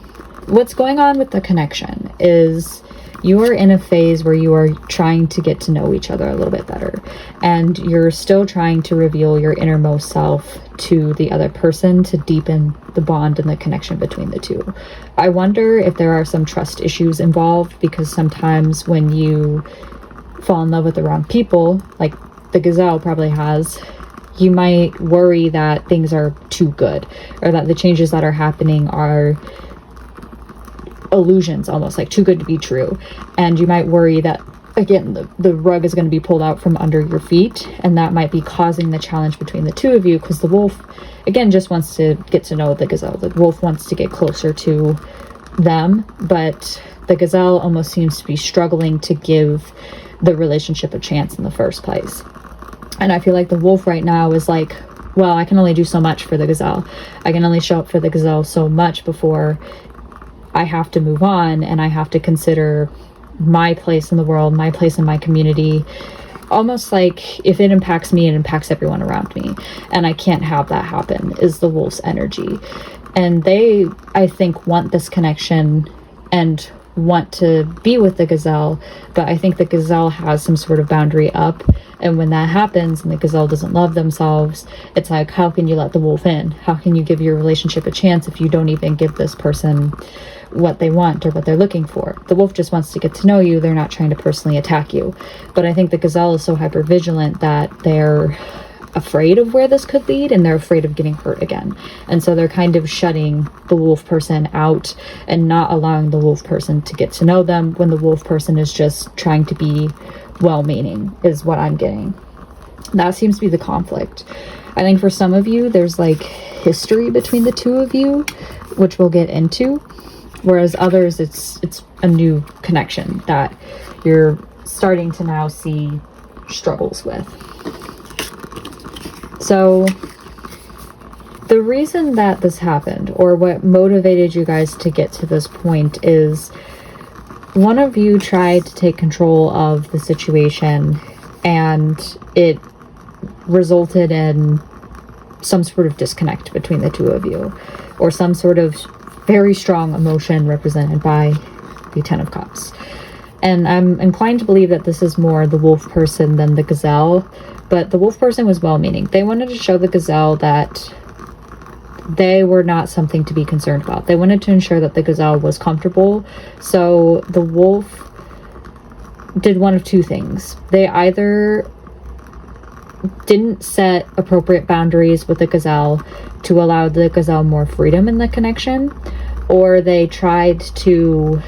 What's going on with the connection is you are in a phase where you are trying to get to know each other a little bit better, and you're still trying to reveal your innermost self to the other person to deepen the bond and the connection between the two. I wonder if there are some trust issues involved, because sometimes when you fall in love with the wrong people, like the gazelle probably has, you might worry that things are too good, or that the changes that are happening are illusions, almost like too good to be true, and you might worry that again the rug is going to be pulled out from under your feet, and that might be causing the challenge between the two of you, because the wolf again just wants to get to know the gazelle. The wolf wants to get closer to them, but the gazelle almost seems to be struggling to give the relationship a chance in the first place. And I feel like the wolf right now is like, well, I can only do so much for the gazelle. I can only show up for the gazelle so much before I have to move on, and I have to consider my place in the world, my place in my community. Almost like if it impacts me, it impacts everyone around me, and I can't have that happen, is the wolf's energy. And they, I think, want this connection and want to be with the gazelle, but I think the gazelle has some sort of boundary up, and when that happens and the gazelle doesn't love themselves, it's like, how can you let the wolf in? How can you give your relationship a chance if you don't even give this person what they want or what they're looking for? The wolf just wants to get to know you. They're not trying to personally attack you. But I think the gazelle is so hyper vigilant that they're afraid of where this could lead, and they're afraid of getting hurt again, and so they're kind of shutting the wolf person out and not allowing the wolf person to get to know them, when the wolf person is just trying to be well-meaning, is what I'm getting. That seems to be the conflict. I think for some of you there's like history between the two of you, which we'll get into, whereas others it's a new connection that you're starting to now see struggles with. So the reason that this happened, or what motivated you guys to get to this point, is one of you tried to take control of the situation, and it resulted in some sort of disconnect between the two of you, or some sort of very strong emotion represented by the Ten of Cups. And I'm inclined to believe that this is more the wolf person than the gazelle, but the wolf person was well-meaning. They wanted to show the gazelle that they were not something to be concerned about. They wanted to ensure that the gazelle was comfortable. So the wolf did one of two things. They either didn't set appropriate boundaries with the gazelle to allow the gazelle more freedom in the connection, or they tried to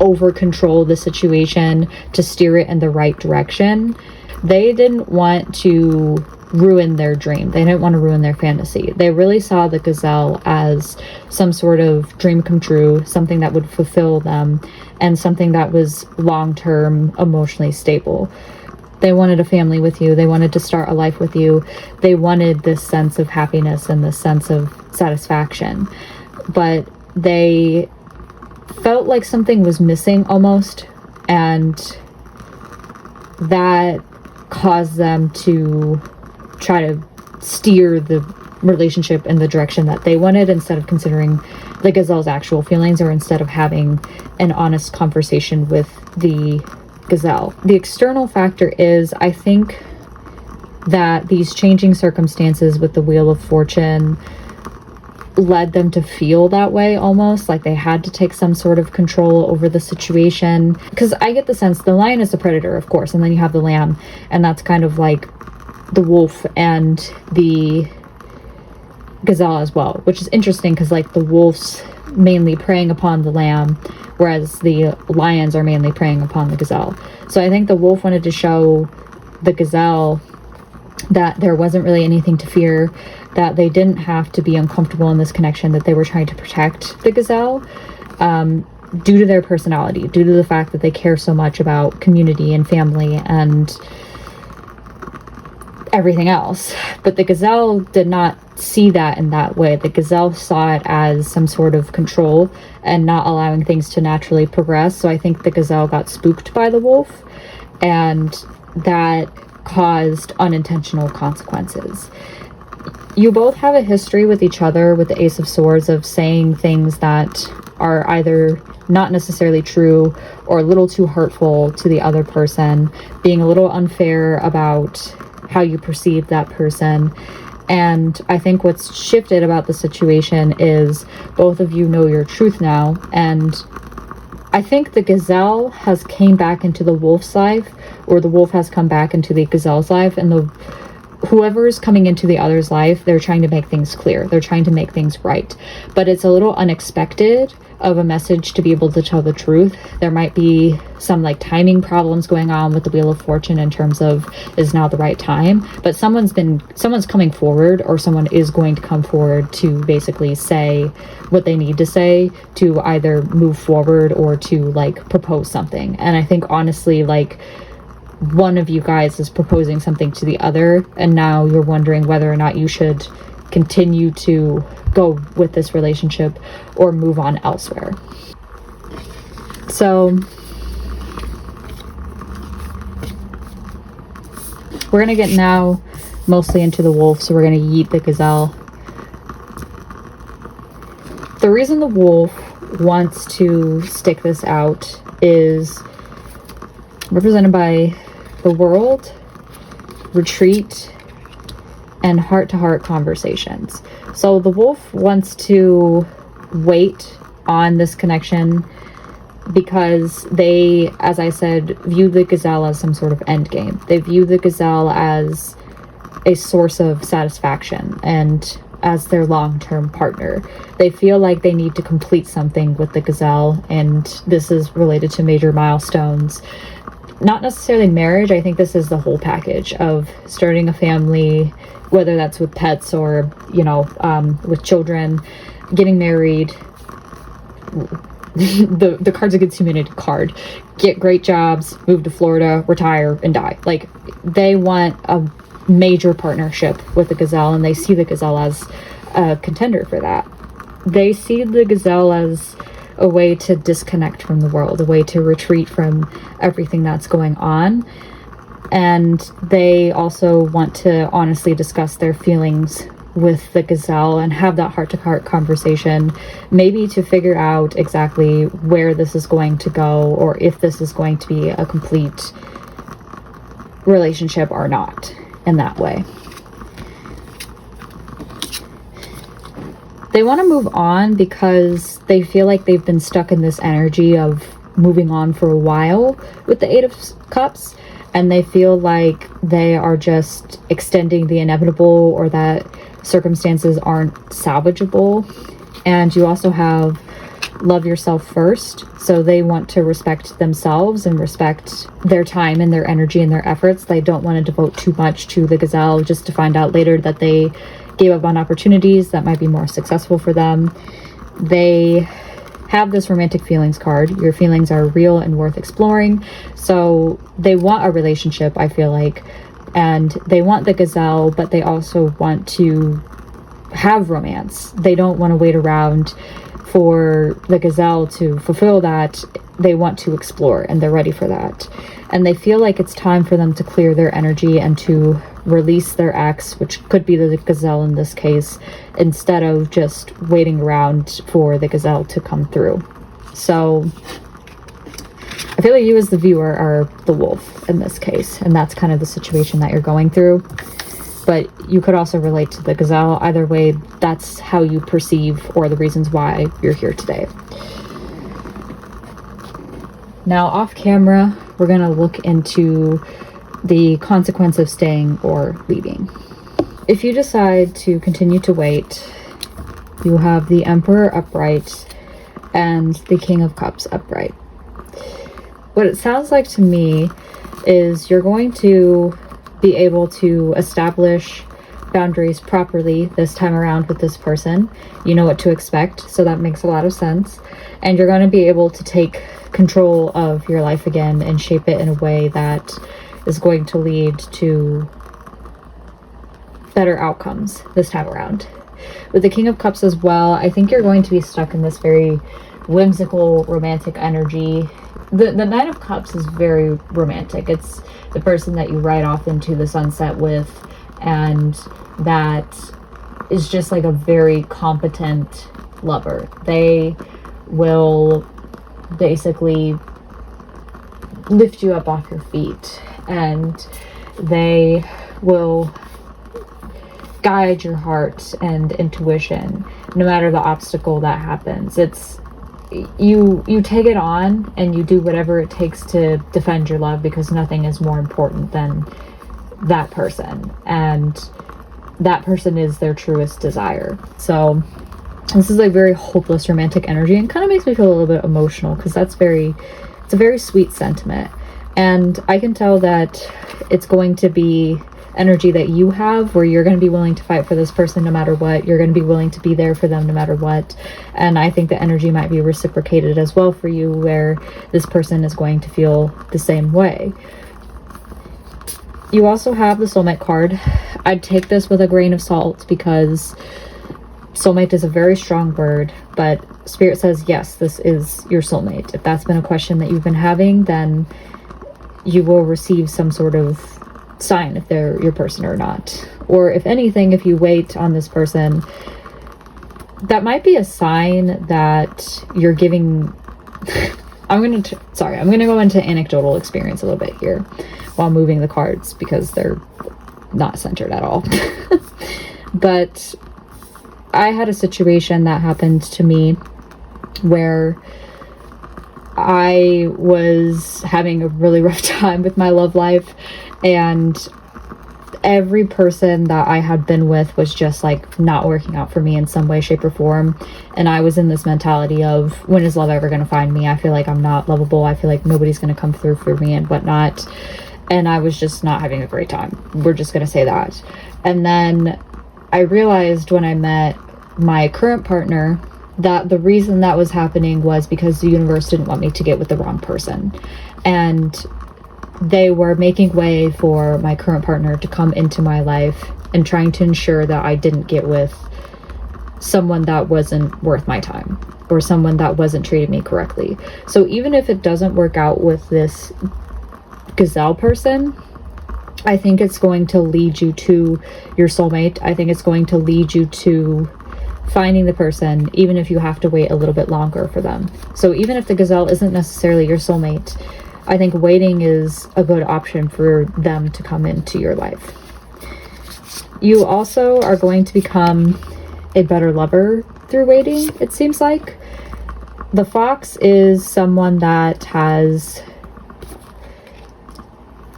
over control the situation to steer it in the right direction. They didn't want to ruin their dream. They didn't want to ruin their fantasy. They really saw the gazelle as some sort of dream come true, something that would fulfill them, and something that was long-term emotionally stable. They wanted a family with you. They wanted to start a life with you. They wanted this sense of happiness and this sense of satisfaction. But they felt like something was missing almost, and that caused them to try to steer the relationship in the direction that they wanted, instead of considering the gazelle's actual feelings, or instead of having an honest conversation with the gazelle. The external factor is, I think, that these changing circumstances with the Wheel of Fortune led them to feel that way, almost like they had to take some sort of control over the situation. Because I get the sense the lion is the predator, of course, and then you have the lamb, and that's kind of like the wolf and the gazelle as well, which is interesting because like the wolf's mainly preying upon the lamb, whereas the lions are mainly preying upon the gazelle. So I think the wolf wanted to show the gazelle that there wasn't really anything to fear, that they didn't have to be uncomfortable in this connection, that they were trying to protect the gazelle due to their personality, due to the fact that they care so much about community and family and everything else. But the gazelle did not see that in that way. The gazelle saw it as some sort of control and not allowing things to naturally progress. So I think the gazelle got spooked by the wolf, and that caused unintentional consequences. You both have a history with each other with the Ace of Swords of saying things that are either not necessarily true or a little too hurtful to the other person, being a little unfair about how you perceive that person. And I think what's shifted about the situation is both of you know your truth now, and I think the gazelle has came back into the wolf's life, or the wolf has come back into the gazelle's life, and whoever's coming into the other's life, they're trying to make things clear. They're trying to make things right. But it's a little unexpected of a message to be able to tell the truth. There might be some like timing problems going on with the Wheel of Fortune in terms of is now the right time, but someone's coming forward, or someone is going to come forward to basically say what they need to say to either move forward or to like propose something. And I think honestly, like, one of you guys is proposing something to the other, and now you're wondering whether or not you should continue to go with this relationship or move on elsewhere. So we're gonna get now mostly into the wolf, so we're gonna yeet the gazelle. The reason the wolf wants to stick this out is represented by the world, retreat, and heart-to-heart conversations. So the wolf wants to wait on this connection because they, as I said, view the gazelle as some sort of end game. They view the gazelle as a source of satisfaction and as their long-term partner. They feel like they need to complete something with the gazelle, and this is related to major milestones. Not necessarily marriage. I think this is the whole package of starting a family, whether that's with pets or, with children, getting married. The Cards Against Humanity card. Get great jobs, move to Florida, retire, and die. Like, they want a major partnership with the gazelle, and they see the gazelle as a contender for that. They see the gazelle as a way to disconnect from the world, a way to retreat from everything that's going on. And they also want to honestly discuss their feelings with the gazelle and have that heart-to-heart conversation, maybe to figure out exactly where this is going to go, or if this is going to be a complete relationship or not in that way. They want to move on because they feel like they've been stuck in this energy of moving on for a while with the Eight of Cups, and they feel like they are just extending the inevitable, or that circumstances aren't salvageable. And you also have love yourself first, so they want to respect themselves and respect their time and their energy and their efforts. They don't want to devote too much to the gazelle just to find out later that they gave up on opportunities that might be more successful for them. They have this romantic feelings card. Your feelings are real and worth exploring. So they want a relationship, I feel like, and they want the gazelle, but they also want to have romance. They don't want to wait around for the gazelle to fulfill that. They want to explore, and they're ready for that. And they feel like it's time for them to clear their energy and to release their ex, which could be the gazelle in this case, instead of just waiting around for the gazelle to come through. So I feel like you as the viewer are the wolf in this case, and that's kind of the situation that you're going through. But you could also relate to the gazelle. Either way, that's how you perceive, or the reasons why you're here today. Now, off camera, we're going to look into the consequence of staying or leaving. If you decide to continue to wait, you have the Emperor upright and the King of Cups upright. What it sounds like to me is you're going to be able to establish boundaries properly this time around with this person. You know what to expect, so that makes a lot of sense. And you're going to be able to take control of your life again and shape it in a way that is going to lead to better outcomes this time around. With the King of Cups as well, I think you're going to be stuck in this very whimsical, romantic energy. The Knight of Cups is very romantic. It's the person that you ride off into the sunset with, and that is just like a very competent lover. They will basically lift you up off your feet, and they will guide your heart and intuition no matter the obstacle that happens. It's you take it on and you do whatever it takes to defend your love, because nothing is more important than that person, and that person is their truest desire. So this is like very hopeless romantic energy, and kind of makes me feel a little bit emotional, because it's a very sweet sentiment. And I can tell that it's going to be energy that you have, where you're going to be willing to fight for this person no matter what. You're going to be willing to be there for them no matter what. And I think the energy might be reciprocated as well for you, where this person is going to feel the same way. You also have the soulmate card. I'd take this with a grain of salt, because soulmate is a very strong word, but Spirit says, yes, this is your soulmate. If that's been a question that you've been having, then you will receive some sort of sign if they're your person or not. Or if anything, if you wait on this person, that might be a sign that you're giving I'm going to go into anecdotal experience a little bit here while moving the cards, because they're not centered at all. But I had a situation that happened to me where I was having a really rough time with my love life, and every person that I had been with was just like not working out for me in some way, shape, or form. And I was in this mentality of, when is love ever going to find me? I feel like I'm not lovable. I feel like nobody's going to come through for me and whatnot. And I was just not having a great time. We're just going to say that. And then I realized when I met my current partner that the reason that was happening was because the universe didn't want me to get with the wrong person. And they were making way for my current partner to come into my life and trying to ensure that I didn't get with someone that wasn't worth my time, or someone that wasn't treating me correctly. So even if it doesn't work out with this gazelle person, I think it's going to lead you to your soulmate. I think it's going to lead you to finding the person, even if you have to wait a little bit longer for them. So even if the gazelle isn't necessarily your soulmate, I think waiting is a good option for them to come into your life. You also are going to become a better lover through waiting, it seems like. The fox is someone that is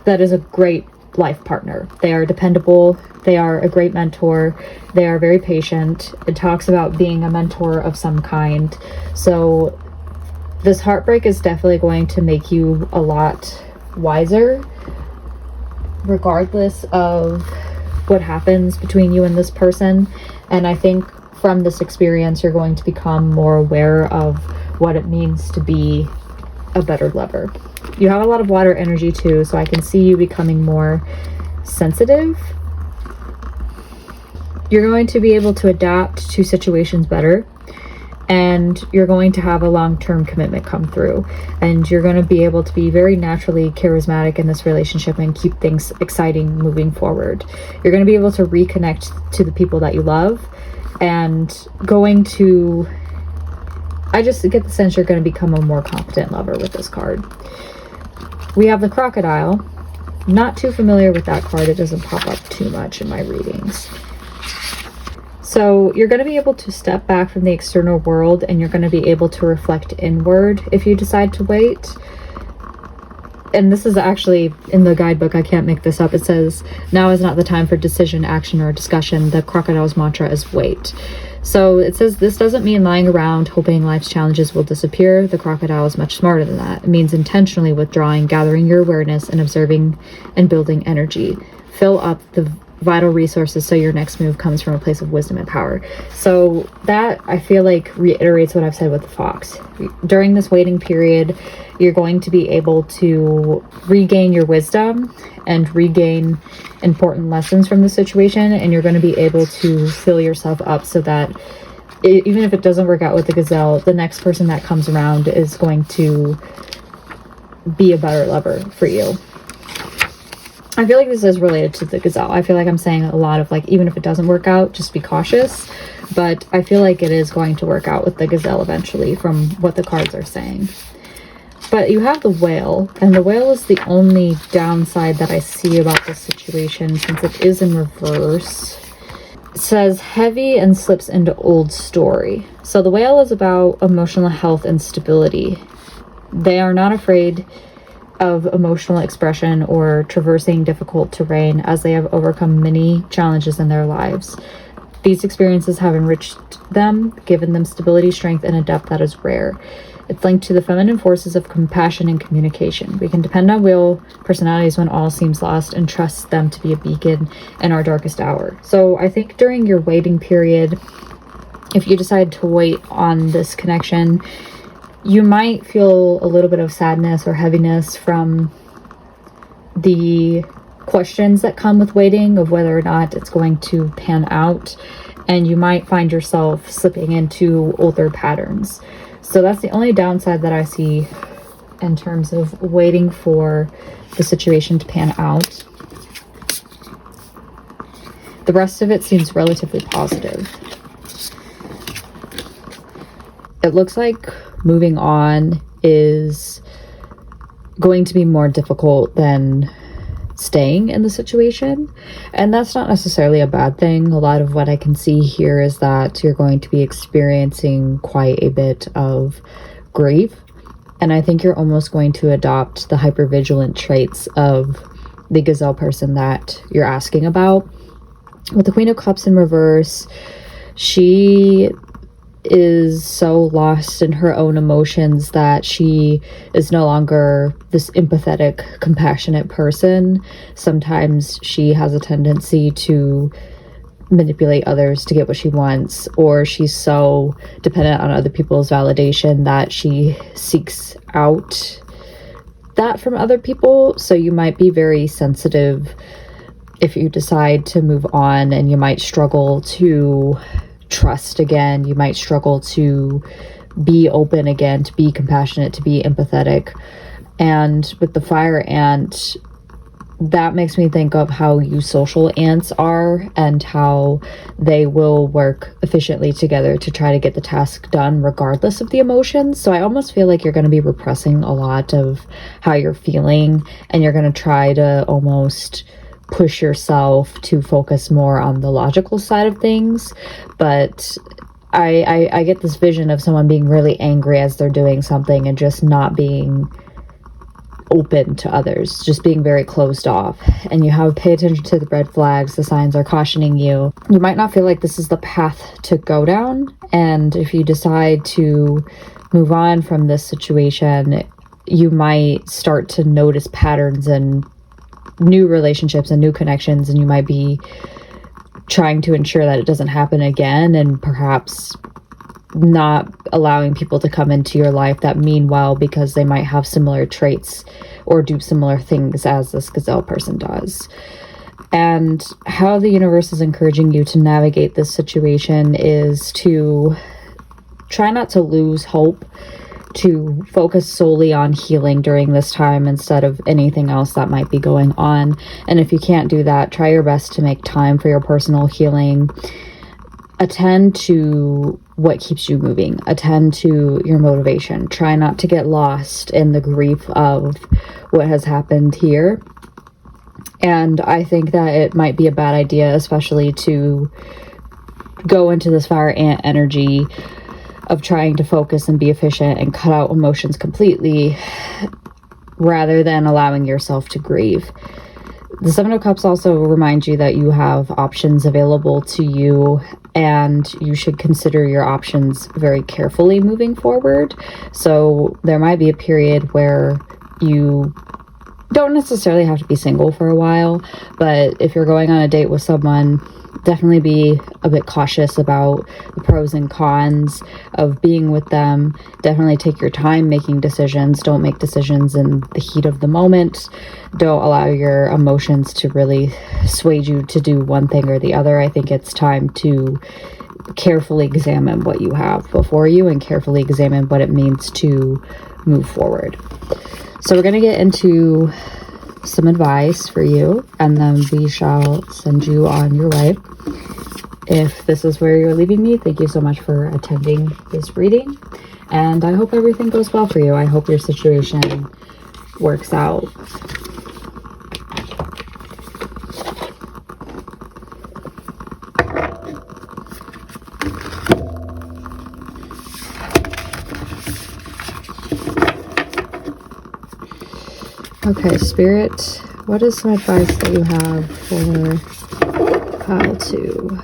a great life partner. They are dependable. They are a great mentor. They are very patient. It talks about being a mentor of some kind. So this heartbreak is definitely going to make you a lot wiser, regardless of what happens between you and this person. And I think from this experience, you're going to become more aware of what it means to be a better lover. You have a lot of water energy too, so I can see you becoming more sensitive. You're going to be able to adapt to situations better, and you're going to have a long-term commitment come through, and you're going to be able to be very naturally charismatic in this relationship and keep things exciting moving forward. You're going to be able to reconnect to the people that you love, and I just get the sense you're going to become a more competent lover with this card. We have the crocodile. Not too familiar with that card. It doesn't pop up too much in my readings. So you're going to be able to step back from the external world, and you're going to be able to reflect inward if you decide to wait. And this is actually in the guidebook. I can't make this up. It says, now is not the time for decision, action, or discussion. The crocodile's mantra is wait. So it says this doesn't mean lying around hoping life's challenges will disappear. The crocodile is much smarter than that. It means intentionally withdrawing, gathering your awareness, and observing and building energy. Fill up the vital resources so your next move comes from a place of wisdom and power. So that, I feel like, reiterates what I've said with the fox. During this waiting period, you're going to be able to regain your wisdom and regain important lessons from the situation, and you're going to be able to fill yourself up so that even if it doesn't work out with the gazelle, the next person that comes around is going to be a better lover for you. I feel like this is related to the gazelle. I feel like I'm saying a lot of, like, even if it doesn't work out, just be cautious. But I feel like it is going to work out with the gazelle eventually from what the cards are saying. But you have the whale, and the whale is the only downside that I see about this situation since it is in reverse. It says heavy and slips into old story. So the whale is about emotional health and stability. They are not afraid of emotional expression or traversing difficult terrain, as they have overcome many challenges in their lives. These experiences have enriched them, given them stability, strength, and a depth that is rare. It's linked to the feminine forces of compassion and communication. We can depend on whale personalities when all seems lost and trust them to be a beacon in our darkest hour. So I think during your waiting period, if you decide to wait on this connection, you might feel a little bit of sadness or heaviness from the questions that come with waiting of whether or not it's going to pan out, and you might find yourself slipping into older patterns. So that's the only downside that I see in terms of waiting for the situation to pan out. The rest of it seems relatively positive. It looks like moving on is going to be more difficult than staying in the situation, and that's not necessarily a bad thing. A lot of what I can see here is that you're going to be experiencing quite a bit of grief, and I think you're almost going to adopt the hypervigilant traits of the gazelle person that you're asking about. With the Queen of Cups in reverse, she is so lost in her own emotions that she is no longer this empathetic, compassionate person. Sometimes she has a tendency to manipulate others to get what she wants, or she's so dependent on other people's validation that she seeks out that from other people. So you might be very sensitive if you decide to move on, and you might struggle to trust again. You might struggle to be open again, to be compassionate, to be empathetic. And with the fire ant, that makes me think of how you social ants are and how they will work efficiently together to try to get the task done regardless of the emotions. So I almost feel like you're going to be repressing a lot of how you're feeling, and you're going to try to almost push yourself to focus more on the logical side of things. But I get this vision of someone being really angry as they're doing something and just not being open to others, just being very closed off. And you have to pay attention to the red flags. The signs are cautioning you. You might not feel like this is the path to go down, and if you decide to move on from this situation, you might start to notice patterns in new relationships and new connections, and you might be trying to ensure that it doesn't happen again, and perhaps not allowing people to come into your life that mean well because they might have similar traits or do similar things as this gazelle person does. And how the universe is encouraging you to navigate this situation is to try not to lose hope, to focus solely on healing during this time instead of anything else that might be going on. And if you can't do that, try your best to make time for your personal healing. Attend to what keeps you moving. Attend to your motivation. Try not to get lost in the grief of what has happened here. And I think that it might be a bad idea, especially to go into this fire ant energy of trying to focus and be efficient and cut out emotions completely, rather than allowing yourself to grieve. The Seven of Cups also reminds you that you have options available to you, and you should consider your options very carefully moving forward. So there might be a period where you don't necessarily have to be single for a while, but if you're going on a date with someone, definitely be a bit cautious about the pros and cons of being with them. Definitely take your time making decisions. Don't make decisions in the heat of the moment. Don't allow your emotions to really sway you to do one thing or the other. I think it's time to carefully examine what you have before you and carefully examine what it means to move forward. So we're going to get into some advice for you, and then we shall send you on your way. If this is where you're leaving me, thank you so much for attending this reading, and I hope everything goes well for you. I hope your situation works out. Okay, Spirit, what is some advice that you have for pile 2?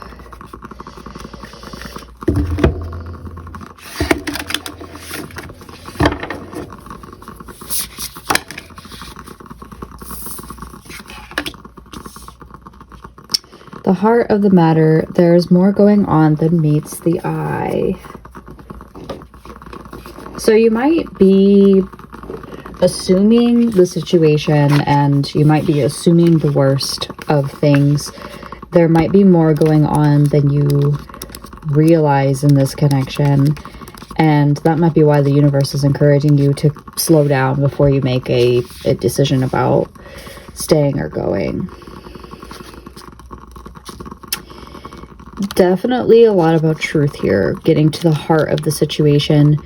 The heart of the matter, there's more going on than meets the eye. So you might be assuming the situation, and you might be assuming the worst of things. There might be more going on than you realize in this connection, and that might be why the universe is encouraging you to slow down before you make a decision about staying or going. Definitely a lot about truth here, getting to the heart of the situation,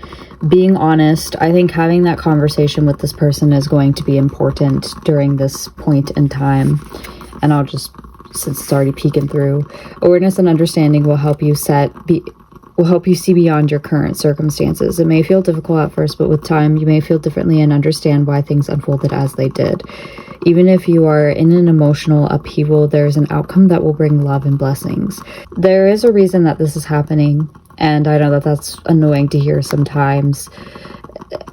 being honest. I think having that conversation with this person is going to be important during this point in time. And I'll just, since it's already peeking through, awareness and understanding will help you see beyond your current circumstances. It may feel difficult at first, but with time, you may feel differently and understand why things unfolded as they did. Even if you are in an emotional upheaval, there's an outcome that will bring love and blessings. There is a reason that this is happening, and I know that that's annoying to hear sometimes.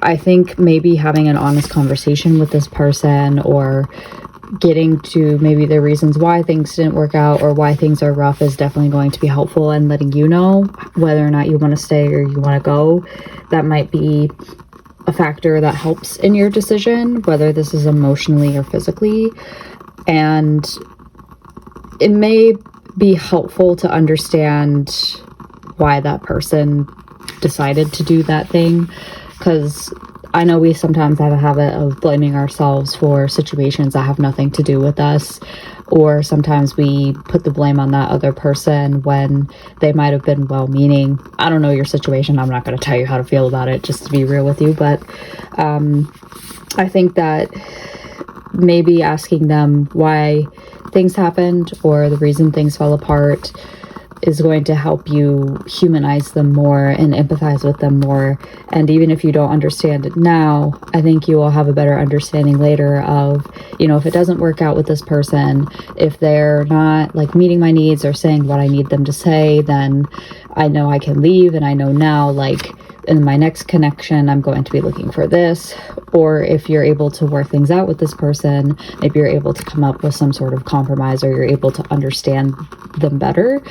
I think maybe having an honest conversation with this person, or getting to maybe the reasons why things didn't work out or why things are rough, is definitely going to be helpful in letting you know whether or not you want to stay or you want to go. That might be a factor that helps in your decision, whether this is emotionally or physically. And it may be helpful to understand why that person decided to do that thing, because I know we sometimes have a habit of blaming ourselves for situations that have nothing to do with us, or sometimes we put the blame on that other person when they might have been well-meaning. I don't know your situation. I'm not going to tell you how to feel about it, just to be real with you, but I think that maybe asking them why things happened or the reason things fell apart is going to help you humanize them more and empathize with them more. And even if you don't understand it now, I think you will have a better understanding later of, you know, if it doesn't work out with this person, if they're not like meeting my needs or saying what I need them to say, then I know I can leave. And I know now, like, in my next connection, I'm going to be looking for this. Or if you're able to work things out with this person, maybe you're able to come up with some sort of compromise, or you're able to understand them better,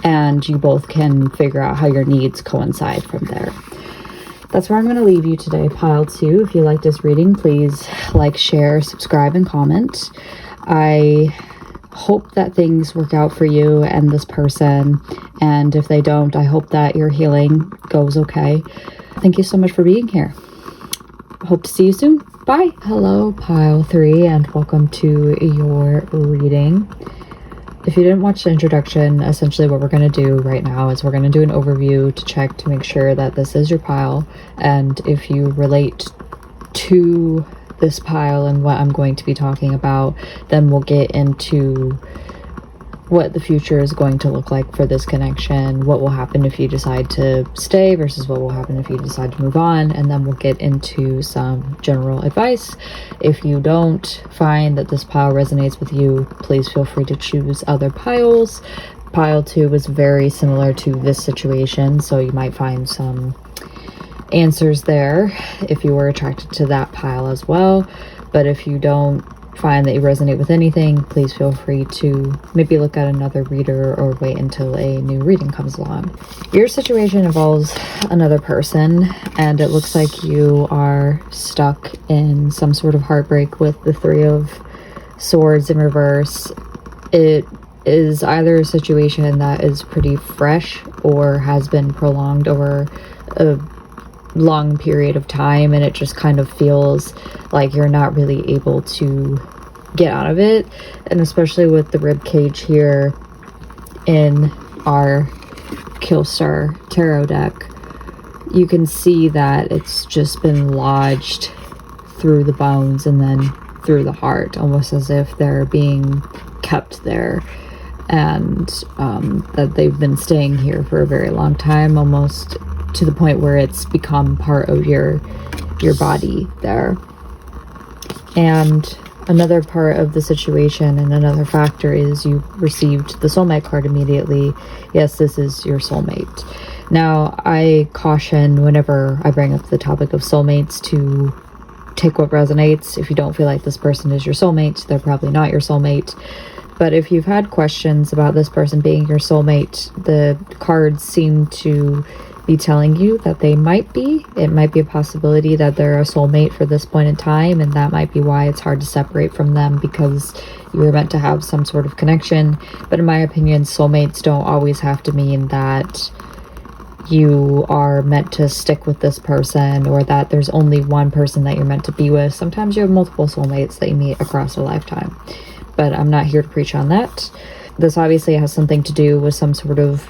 and you both can figure out how your needs coincide from there. That's where I'm going to leave you today, pile 2. If you like this reading, please like, share, subscribe, and comment. I hope that things work out for you and this person, and if they don't, I hope that your healing goes okay. Thank you so much for being here. Hope to see you soon. Bye. Hello, pile 3, and welcome to your reading. If you didn't watch the introduction, essentially what we're going to do right now is we're going to do an overview to check to make sure that this is your pile, and if you relate to this pile and what I'm going to be talking about, then we'll get into what the future is going to look like for this connection, what will happen if you decide to stay versus what will happen if you decide to move on, and then we'll get into some general advice. If you don't find that this pile resonates with you, please feel free to choose other piles. Pile 2 is very similar to this situation, so you might find some answers there if you were attracted to that pile as well. But if you don't find that you resonate with anything, please feel free to maybe look at another reader or wait until a new reading comes along. Your situation involves another person, and it looks like you are stuck in some sort of heartbreak with the 3 of Swords in reverse. It is either a situation that is pretty fresh or has been prolonged over a long period of time, and it just kind of feels like you're not really able to get out of it. And especially with the rib cage here in our Killstar tarot deck, you can see that it's just been lodged through the bones and then through the heart, almost as if they're being kept there, and that they've been staying here for a very long time, almost to the point where it's become part of your body there. And another part of the situation and another factor is you received the soulmate card immediately. Yes, this is your soulmate. Now, I caution whenever I bring up the topic of soulmates to take what resonates. If you don't feel like this person is your soulmate, they're probably not your soulmate. But if you've had questions about this person being your soulmate, the cards seem to be telling you that they might be. It might be a possibility that they're a soulmate for this point in time, and that might be why it's hard to separate from them, because you were meant to have some sort of connection. But in my opinion, soulmates don't always have to mean that you are meant to stick with this person, or that there's only one person that you're meant to be with. Sometimes you have multiple soulmates that you meet across a lifetime, but I'm not here to preach on that. This obviously has something to do with some sort of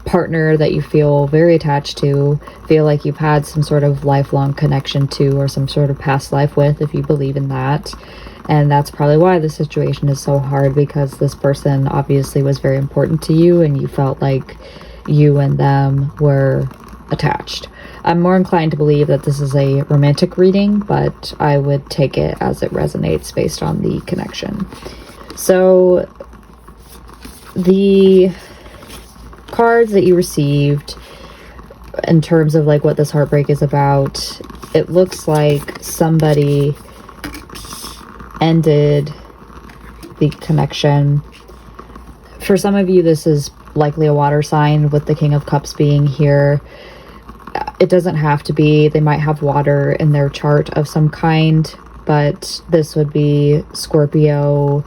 partner that you feel very attached to, feel like you've had some sort of lifelong connection to, or some sort of past life with, if you believe in that. And that's probably why the situation is so hard, because this person obviously was very important to you and you felt like you and them were attached. I'm more inclined to believe that this is a romantic reading, but I would take it as it resonates based on the connection. So the cards that you received in terms of like what this heartbreak is about, it looks like somebody ended the connection. For some of you, this is likely a water sign, with the King of Cups being here. It doesn't have to be. They might have water in their chart of some kind, but this would be Scorpio,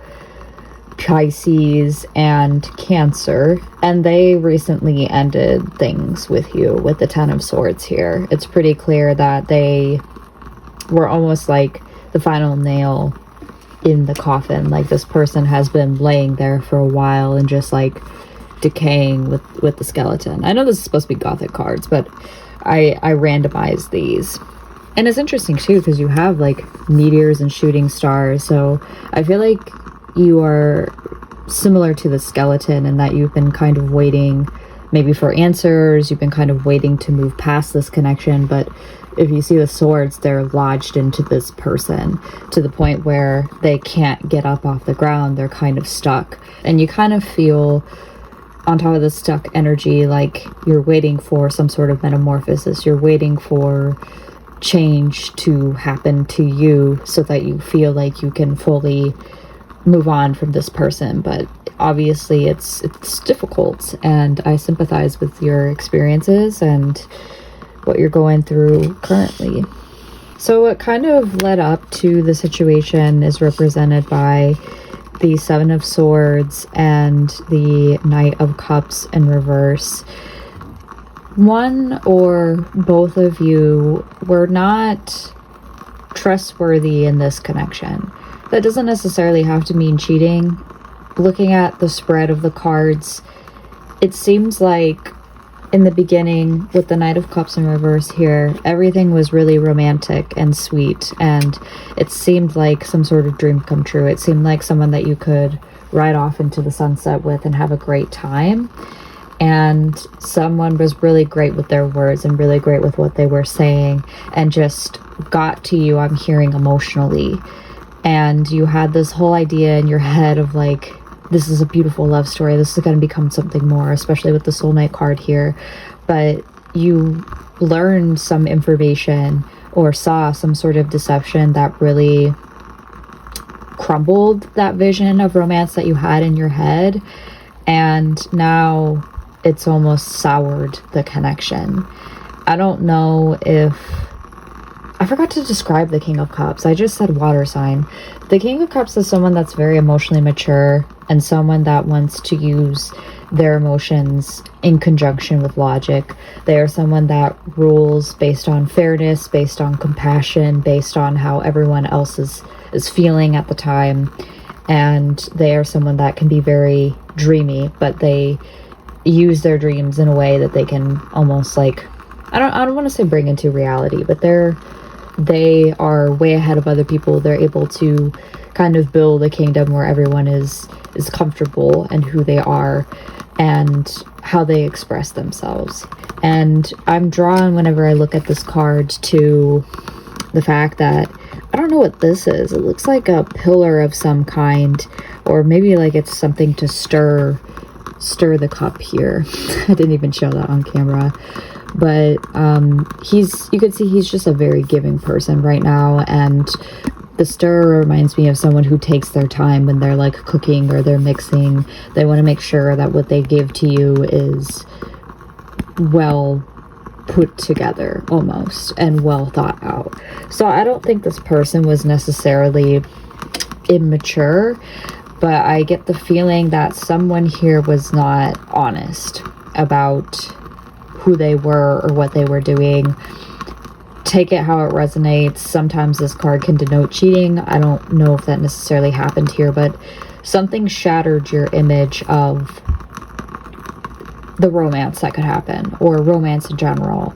Pisces, and Cancer, and they recently ended things with you with the Ten of Swords here. It's pretty clear that they we're almost like the final nail in the coffin. Like this person has been laying there for a while and just like decaying with the skeleton. I know this is supposed to be gothic cards, but I randomized these. And it's interesting too because you have like meteors and shooting stars, so I feel like you are similar to the skeleton in that you've been kind of waiting maybe for answers, you've been kind of waiting to move past this connection. But if you see the swords, they're lodged into this person to the point where they can't get up off the ground. They're kind of stuck, and you kind of feel on top of the stuck energy like you're waiting for some sort of metamorphosis. You're waiting for change to happen to you so that you feel like you can fully move on from this person. But obviously it's difficult, and I sympathize with your experiences and what you're going through currently. So what kind of led up to the situation is represented by the Seven of Swords and the Knight of Cups in reverse. One or both of you were not trustworthy in this connection. That doesn't necessarily have to mean cheating. Looking at the spread of the cards, it seems like in the beginning with the Knight of Cups in reverse here, everything was really romantic and sweet, and it seemed like some sort of dream come true. It seemed like someone that you could ride off into the sunset with and have a great time. And someone was really great with their words and really great with what they were saying and just got to you, I'm hearing, emotionally. And you had this whole idea in your head of like, this is a beautiful love story. This is going to become something more, especially with the Soul Knight card here. But you learned some information or saw some sort of deception that really crumbled that vision of romance that you had in your head. And now it's almost soured the connection. I don't know if... I forgot to describe the King of Cups. I just said water sign. The King of Cups is someone that's very emotionally mature and someone that wants to use their emotions in conjunction with logic. They are someone that rules based on fairness, based on compassion, based on how everyone else is feeling at the time. And they are someone that can be very dreamy, but they use their dreams in a way that they can almost like, I don't want to say bring into reality, but they are way ahead of other people. They're able to kind of build a kingdom where everyone is comfortable and who they are and how they express themselves. And I'm drawn whenever I look at this card to the fact that I don't know what this is. It looks like a pillar of some kind, or maybe like it's something to stir the cup here. I didn't even show that on camera. But you could see he's just a very giving person right now, and the stir reminds me of someone who takes their time when they're like cooking or they're mixing. They want to make sure that what they give to you is well put together almost and well thought out. So I don't think this person was necessarily immature, but I get the feeling that someone here was not honest about who they were or what they were doing. Take it how it resonates. Sometimes this card can denote cheating. I don't know if that necessarily happened here, but something shattered your image of the romance that could happen, or romance in general.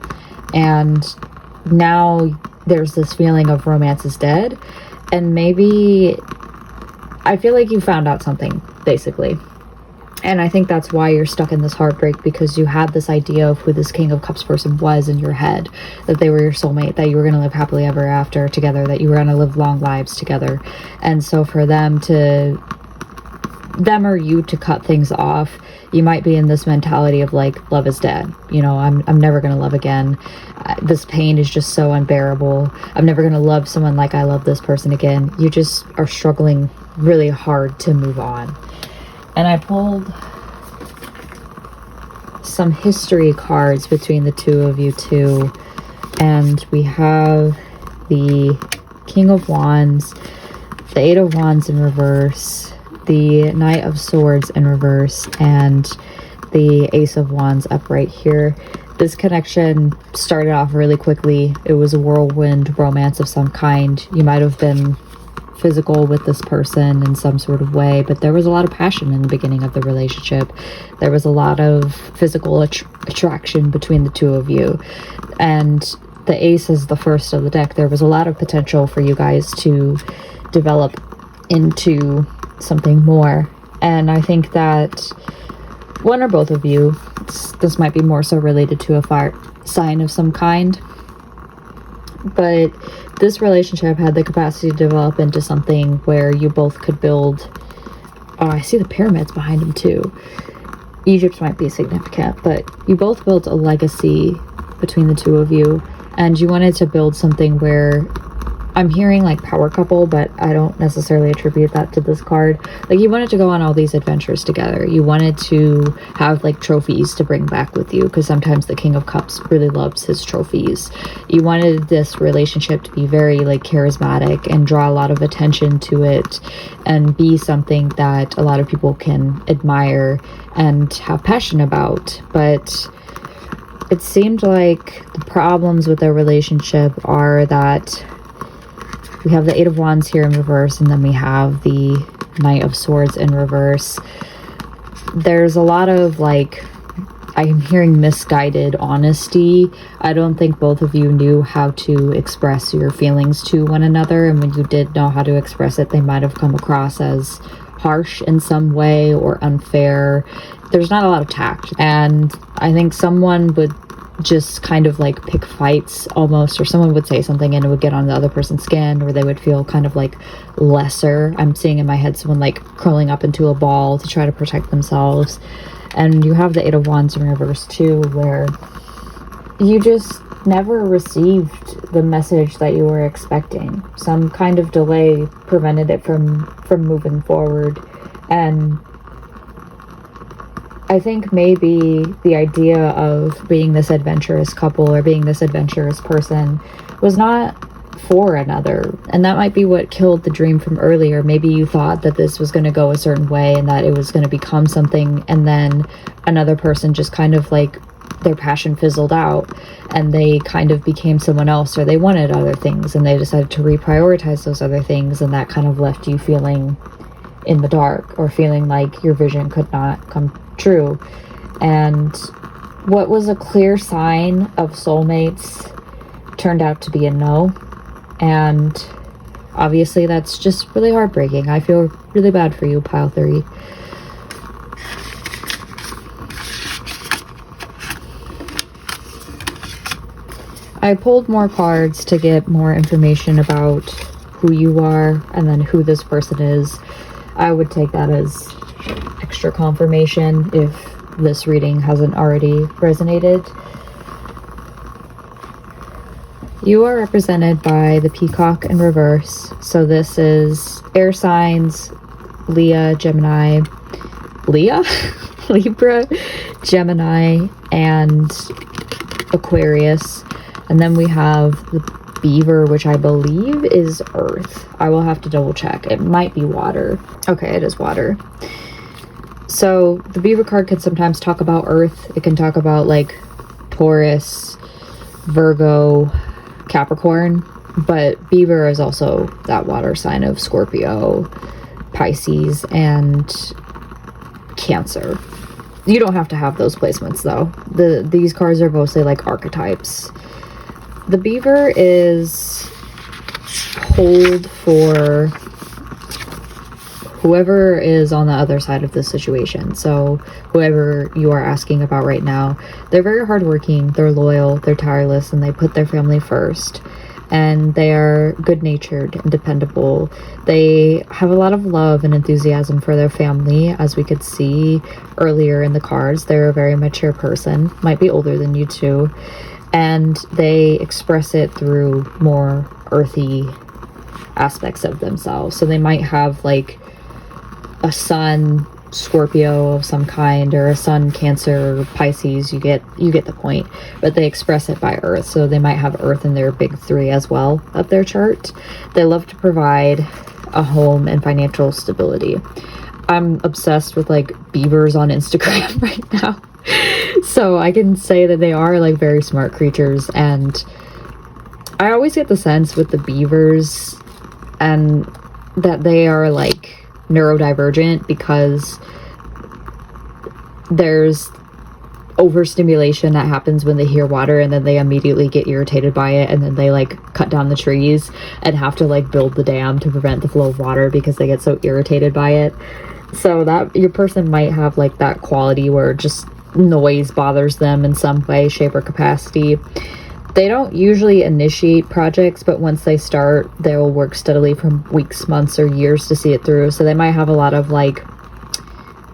And now there's this feeling of romance is dead, and maybe I feel like you found out something, basically. And I think that's why you're stuck in this heartbreak, because you had this idea of who this King of Cups person was in your head, that they were your soulmate, that you were going to live happily ever after together, that you were going to live long lives together. And so for them or you to cut things off, you might be in this mentality of like, love is dead. You know, I'm never going to love again. This pain is just so unbearable. I'm never going to love someone like I love this person again. You just are struggling really hard to move on. And I pulled some history cards between the two of you too. And we have the King of Wands, the Eight of Wands in reverse, the Knight of Swords in reverse, and the Ace of Wands upright here. This connection started off really quickly. It was a whirlwind romance of some kind. You might have been physical with this person in some sort of way, but there was a lot of passion in the beginning of the relationship. There was a lot of physical attraction between the two of you, and the ace is the first of the deck. There was a lot of potential for you guys to develop into something more, and I think that one or both of you, this might be more so related to a fire sign of some kind, but this relationship had the capacity to develop into something where you both could build. Oh, I see the pyramids behind him too. Egypt might be significant, but you both built a legacy between the two of you, and you wanted to build something where, I'm hearing like power couple, but I don't necessarily attribute that to this card. Like, you wanted to go on all these adventures together. You wanted to have like trophies to bring back with you, because sometimes the King of Cups really loves his trophies. You wanted this relationship to be very like charismatic and draw a lot of attention to it, and be something that a lot of people can admire and have passion about. But it seemed like the problems with their relationship are that we have the Eight of Wands here in reverse, and then we have the Knight of Swords in reverse. There's a lot of like, I'm hearing misguided honesty. I don't think both of you knew how to express your feelings to one another, and when you did know how to express it, they might have come across as harsh in some way or unfair. There's not a lot of tact, and I think someone would just kind of like pick fights almost, or someone would say something and it would get on the other person's skin, or they would feel kind of like lesser. I'm seeing in my head someone like curling up into a ball to try to protect themselves. And you have the Eight of Wands in reverse too, where you just never received the message that you were expecting. Some kind of delay prevented it from moving forward. And I think maybe the idea of being this adventurous couple or being this adventurous person was not for another. And that might be what killed the dream from earlier. Maybe you thought that this was going to go a certain way and that it was going to become something, and then another person just kind of like, their passion fizzled out and they kind of became someone else, or they wanted other things and they decided to reprioritize those other things, and that kind of left you feeling in the dark, or feeling like your vision could not come true. And what was a clear sign of soulmates turned out to be a no, and obviously that's just really heartbreaking. I feel really bad for you, pile 3. I pulled more cards to get more information about who you are and then who this person is. I would take that as extra confirmation if this reading hasn't already resonated. You are represented by the Peacock in reverse. So this is air signs, Libra, Gemini, and Aquarius. And then we have the beaver, which I believe is earth. I will have to double check. It might be water. Okay, it is water. So the beaver card can sometimes talk about earth. It can talk about like Taurus, Virgo, Capricorn, but beaver is also that water sign of Scorpio, Pisces, and Cancer. You don't have to have those placements though. These cards are mostly like archetypes. The beaver is hold for whoever is on the other side of this situation. So whoever you are asking about right now, they're very hardworking, they're loyal, they're tireless, and they put their family first. And they are good-natured and dependable. They have a lot of love and enthusiasm for their family, as we could see earlier in the cards. They're a very mature person, might be older than you too. And they express it through more earthy aspects of themselves. So they might have like a sun Scorpio of some kind, or a sun Cancer or Pisces. You get the point. But they express it by earth, so they might have earth in their big 3 as well of their chart. They love to provide a home and financial stability. I'm obsessed with like beavers on Instagram right now. So I can say that they are like very smart creatures, and I always get the sense with the beavers and that they are like neurodivergent because there's overstimulation that happens when they hear water, and then they immediately get irritated by it, and then they like cut down the trees and have to like build the dam to prevent the flow of water because they get so irritated by it. So that your person might have like that quality where just noise bothers them in some way, shape, or capacity. They don't usually initiate projects, but once they start, they will work steadily for weeks, months, or years to see it through. So they might have a lot of like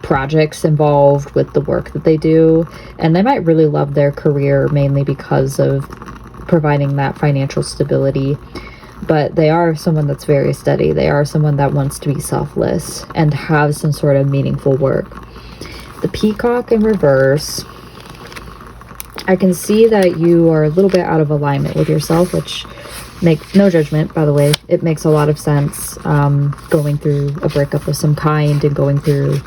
projects involved with the work that they do, and they might really love their career mainly because of providing that financial stability. But they are someone that's very steady. They are someone that wants to be selfless and have some sort of meaningful work. The peacock in reverse, I can see that you are a little bit out of alignment with yourself, which makes no judgment, by the way. It makes a lot of sense, going through a breakup of some kind and going through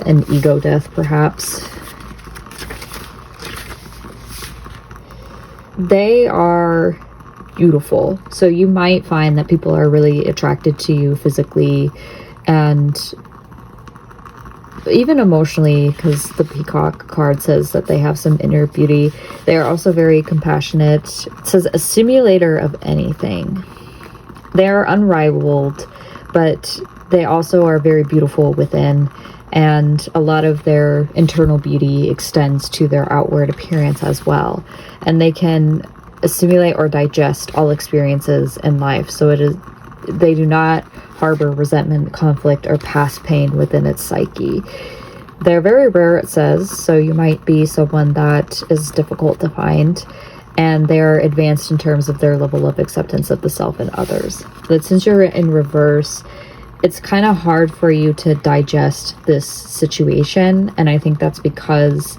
an ego death, perhaps. They are beautiful, so you might find that people are really attracted to you physically and even emotionally, because the peacock card says that they have some inner beauty. They are also very compassionate. It says a simulator of anything. They are unrivaled, but they also are very beautiful within, and a lot of their internal beauty extends to their outward appearance as well. And they can assimilate or digest all experiences in life, so they do not harbor resentment, conflict, or past pain within its psyche. They're very rare, it says, so you might be someone that is difficult to find, and they're advanced in terms of their level of acceptance of the self and others. But since you're in reverse, it's kind of hard for you to digest this situation, and I think that's because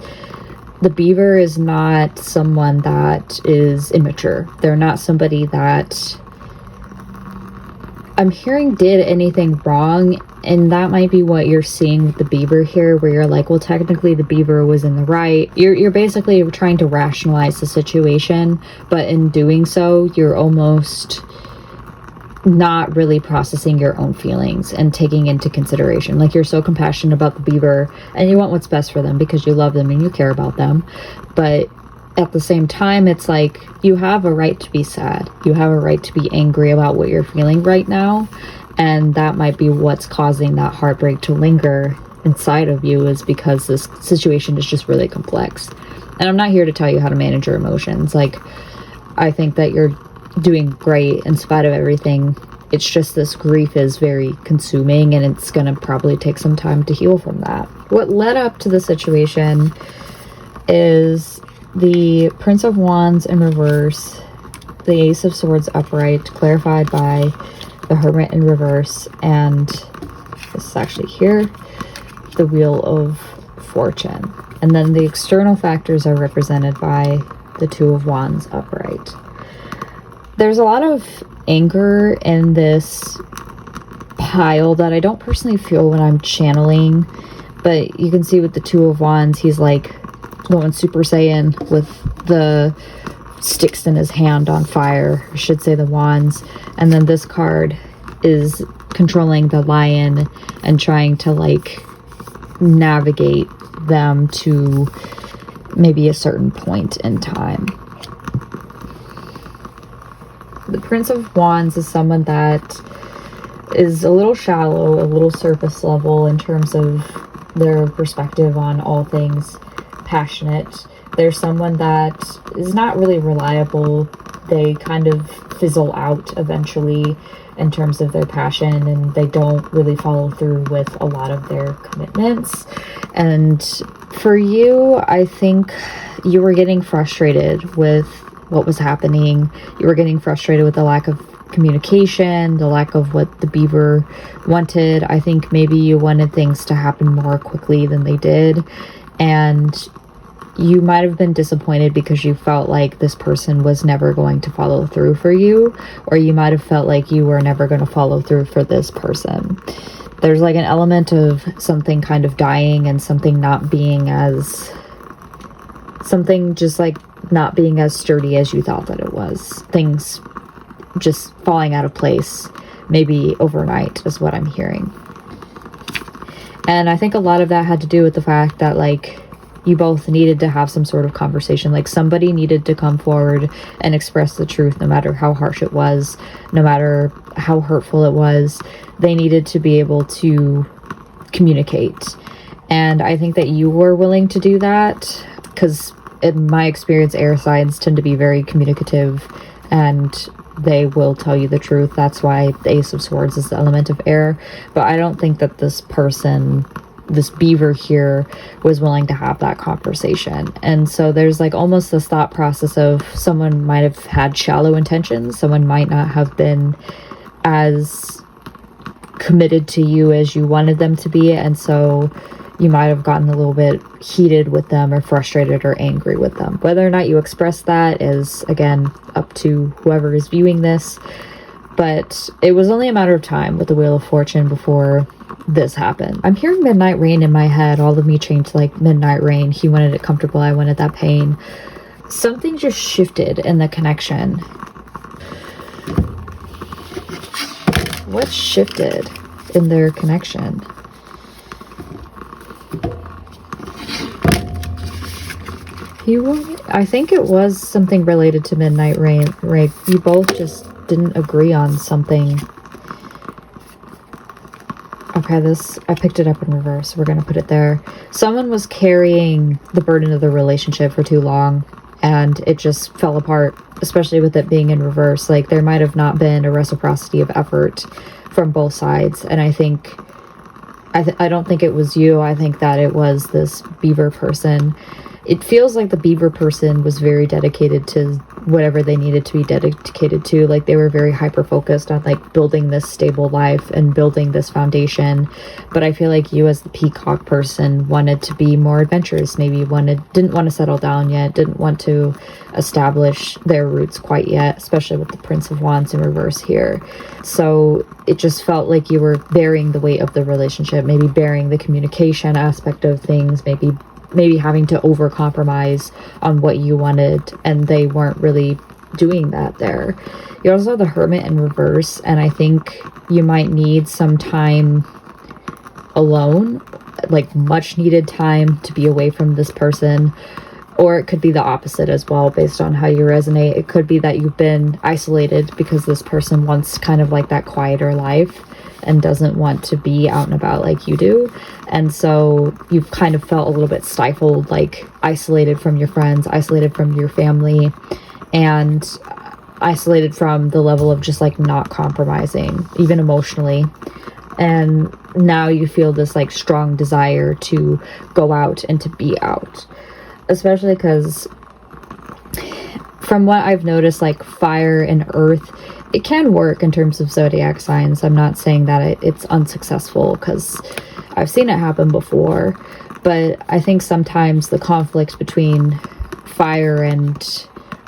the beaver is not someone that is immature. They're not somebody that I'm hearing did anything wrong, and that might be what you're seeing with the beaver here, where you're like, well, technically the beaver was in the right. You're basically trying to rationalize the situation, but in doing so, you're almost not really processing your own feelings and taking into consideration. Like, you're so compassionate about the beaver and you want what's best for them because you love them and you care about them, but at the same time, it's like, you have a right to be sad. You have a right to be angry about what you're feeling right now, and that might be what's causing that heartbreak to linger inside of you, is because this situation is just really complex. And I'm not here to tell you how to manage your emotions. Like, I think that you're doing great in spite of everything. It's just this grief is very consuming, and it's gonna probably take some time to heal from that. What led up to the situation is the Prince of Wands in reverse, the Ace of Swords upright, clarified by the Hermit in reverse, and this is actually here, the Wheel of Fortune. And then the external factors are represented by the Two of Wands upright. There's a lot of anger in this pile that I don't personally feel when I'm channeling, but you can see with the Two of Wands, he's like going Super Saiyan with the sticks in his hand on fire, I should say the wands. And then this card is controlling the lion and trying to like navigate them to maybe a certain point in time. The Prince of Wands is someone that is a little shallow, a little surface level in terms of their perspective on all things passionate. They're someone that is not really reliable. They kind of fizzle out eventually in terms of their passion, and they don't really follow through with a lot of their commitments. And for you, I think you were getting frustrated with what was happening. You were getting frustrated with the lack of communication, the lack of what the beaver wanted. I think maybe you wanted things to happen more quickly than they did, and you might have been disappointed because you felt like this person was never going to follow through for you, or you might have felt like you were never going to follow through for this person. There's like an element of something kind of dying and something not being as something just like not being as sturdy as you thought that it was. Things just falling out of place, maybe overnight, is what I'm hearing. And I think a lot of that had to do with the fact that, like, you both needed to have some sort of conversation. Like, somebody needed to come forward and express the truth, no matter how harsh it was, no matter how hurtful it was. They needed to be able to communicate. And I think that you were willing to do that, because in my experience, air signs tend to be very communicative, and they will tell you the truth. That's why the Ace of Swords is the element of air. But I don't think that this person, this beaver here, was willing to have that conversation. And so there's like almost this thought process of someone might have had shallow intentions. Someone might not have been as committed to you as you wanted them to be. And so you might have gotten a little bit heated with them, or frustrated or angry with them. Whether or not you express that is, again, up to whoever is viewing this. But it was only a matter of time with the Wheel of Fortune before this happened. I'm hearing Midnight Rain in my head. All of me changed to like Midnight Rain. He wanted it comfortable. I wanted that pain. Something just shifted in the connection. What shifted in their connection? I think it was something related to Midnight Rain. Right? You both just didn't agree on something. Okay, I picked it up in reverse. We're gonna put it there. Someone was carrying the burden of the relationship for too long, and it just fell apart, especially with it being in reverse. Like, there might have not been a reciprocity of effort from both sides. And I think, I don't think it was you. I think that it was this beaver person. It feels like the beaver person was very dedicated to whatever they needed to be dedicated to. Like, they were very hyper-focused on, like, building this stable life and building this foundation. But I feel like you, as the peacock person, wanted to be more adventurous. Maybe didn't want to settle down yet, didn't want to establish their roots quite yet, especially with the Prince of Wands in reverse here. So it just felt like you were bearing the weight of the relationship, maybe bearing the communication aspect of things, maybe having to over-compromise on what you wanted, and they weren't really doing that there. You also have the Hermit in reverse, and I think you might need some time alone, like much needed time to be away from this person. Or it could be the opposite as well, based on how you resonate. It could be that you've been isolated because this person wants kind of like that quieter life and doesn't want to be out and about like you do. And so you've kind of felt a little bit stifled, like isolated from your friends, isolated from your family, and isolated from the level of just like not compromising, even emotionally. And now you feel this like strong desire to go out and to be out. Especially because from what I've noticed, like fire and earth, it can work in terms of zodiac signs. I'm not saying that it's unsuccessful, because I've seen it happen before. But I think sometimes the conflict between fire and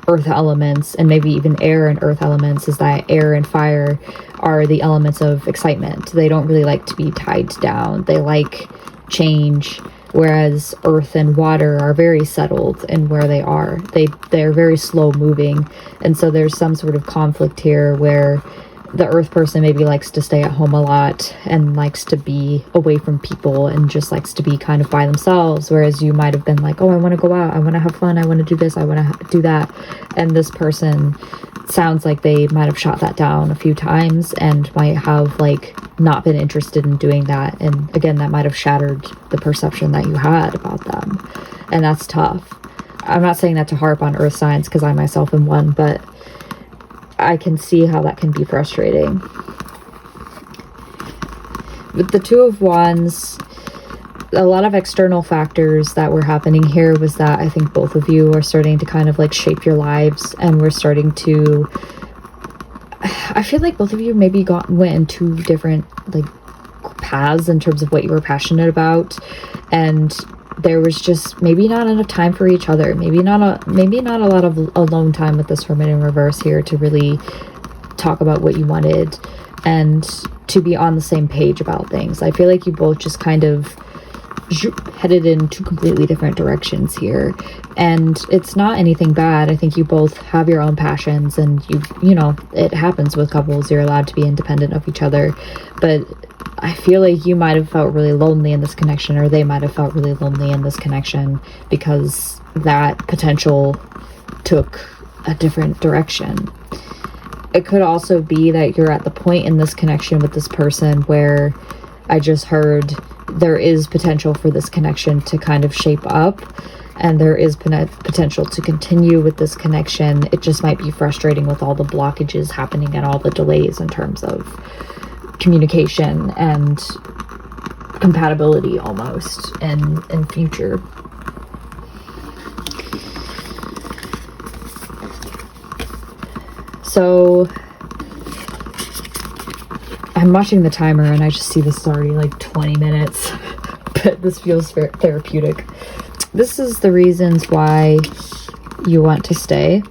earth elements, and maybe even air and earth elements, is that air and fire are the elements of excitement. They don't really like to be tied down. They like change. Whereas earth and water are very settled in where they are. They're very slow moving. And so there's some sort of conflict here where the earth person maybe likes to stay at home a lot and likes to be away from people and just likes to be kind of by themselves. Whereas you might have been like, oh, I want to go out. I want to have fun. I want to do this. I want to do that. And this person sounds like they might have shot that down a few times and might have like not been interested in doing that. And again, that might have shattered the perception that you had about them. And that's tough. I'm not saying that to harp on earth signs, because I myself am one, but I can see how that can be frustrating. With the Two of Wands, a lot of external factors that were happening here was that I think both of you are starting to kind of like shape your lives, and we're starting to, I feel like both of you maybe went in two different like paths in terms of what you were passionate about, and there was just maybe not enough time for each other, maybe not a lot of alone time with this Hermit in reverse here to really talk about what you wanted and to be on the same page about things. I feel like you both just kind of headed in two completely different directions here, and it's not anything bad. I think you both have your own passions, and you know, it happens with couples. You're allowed to be independent of each other, but I feel like you might have felt really lonely in this connection, or they might have felt really lonely in this connection because that potential took a different direction. It could also be that you're at the point in this connection with this person where I just heard there is potential for this connection to kind of shape up, and there is potential to continue with this connection. It just might be frustrating with all the blockages happening and all the delays in terms of communication and compatibility almost in future. So I'm watching the timer and I just see this is already like 20 minutes, but this feels therapeutic. This is the reasons why you want to stay.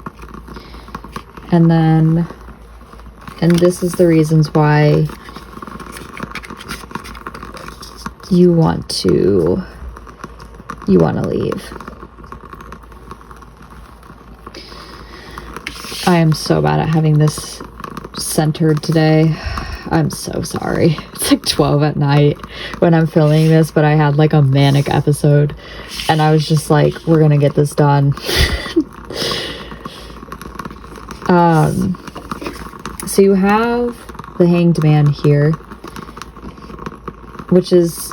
And this is the reasons why you want to leave. I am so bad at having this centered today. I'm so sorry. It's like 12 at night when I'm filming this, but I had like a manic episode and I was just like, we're gonna get this done. So you have the Hanged Man here, which is,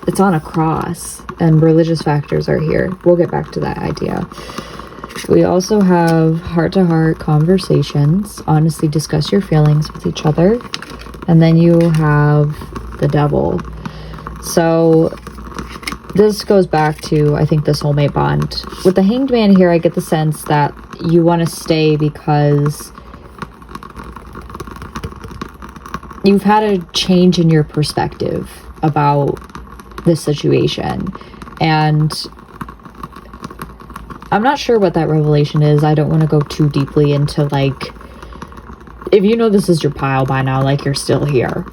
it's on a cross, and religious factors are here. We'll get back to that idea. We also have heart-to-heart conversations, honestly discuss your feelings with each other, and then you have the Devil. So this goes back to, I think, the soulmate bond. With the Hanged Man here, I get the sense that you want to stay because you've had a change in your perspective about this situation, and I'm not sure what that revelation is. I don't want to go too deeply into, like, if you know this is your pile by now, like, you're still here.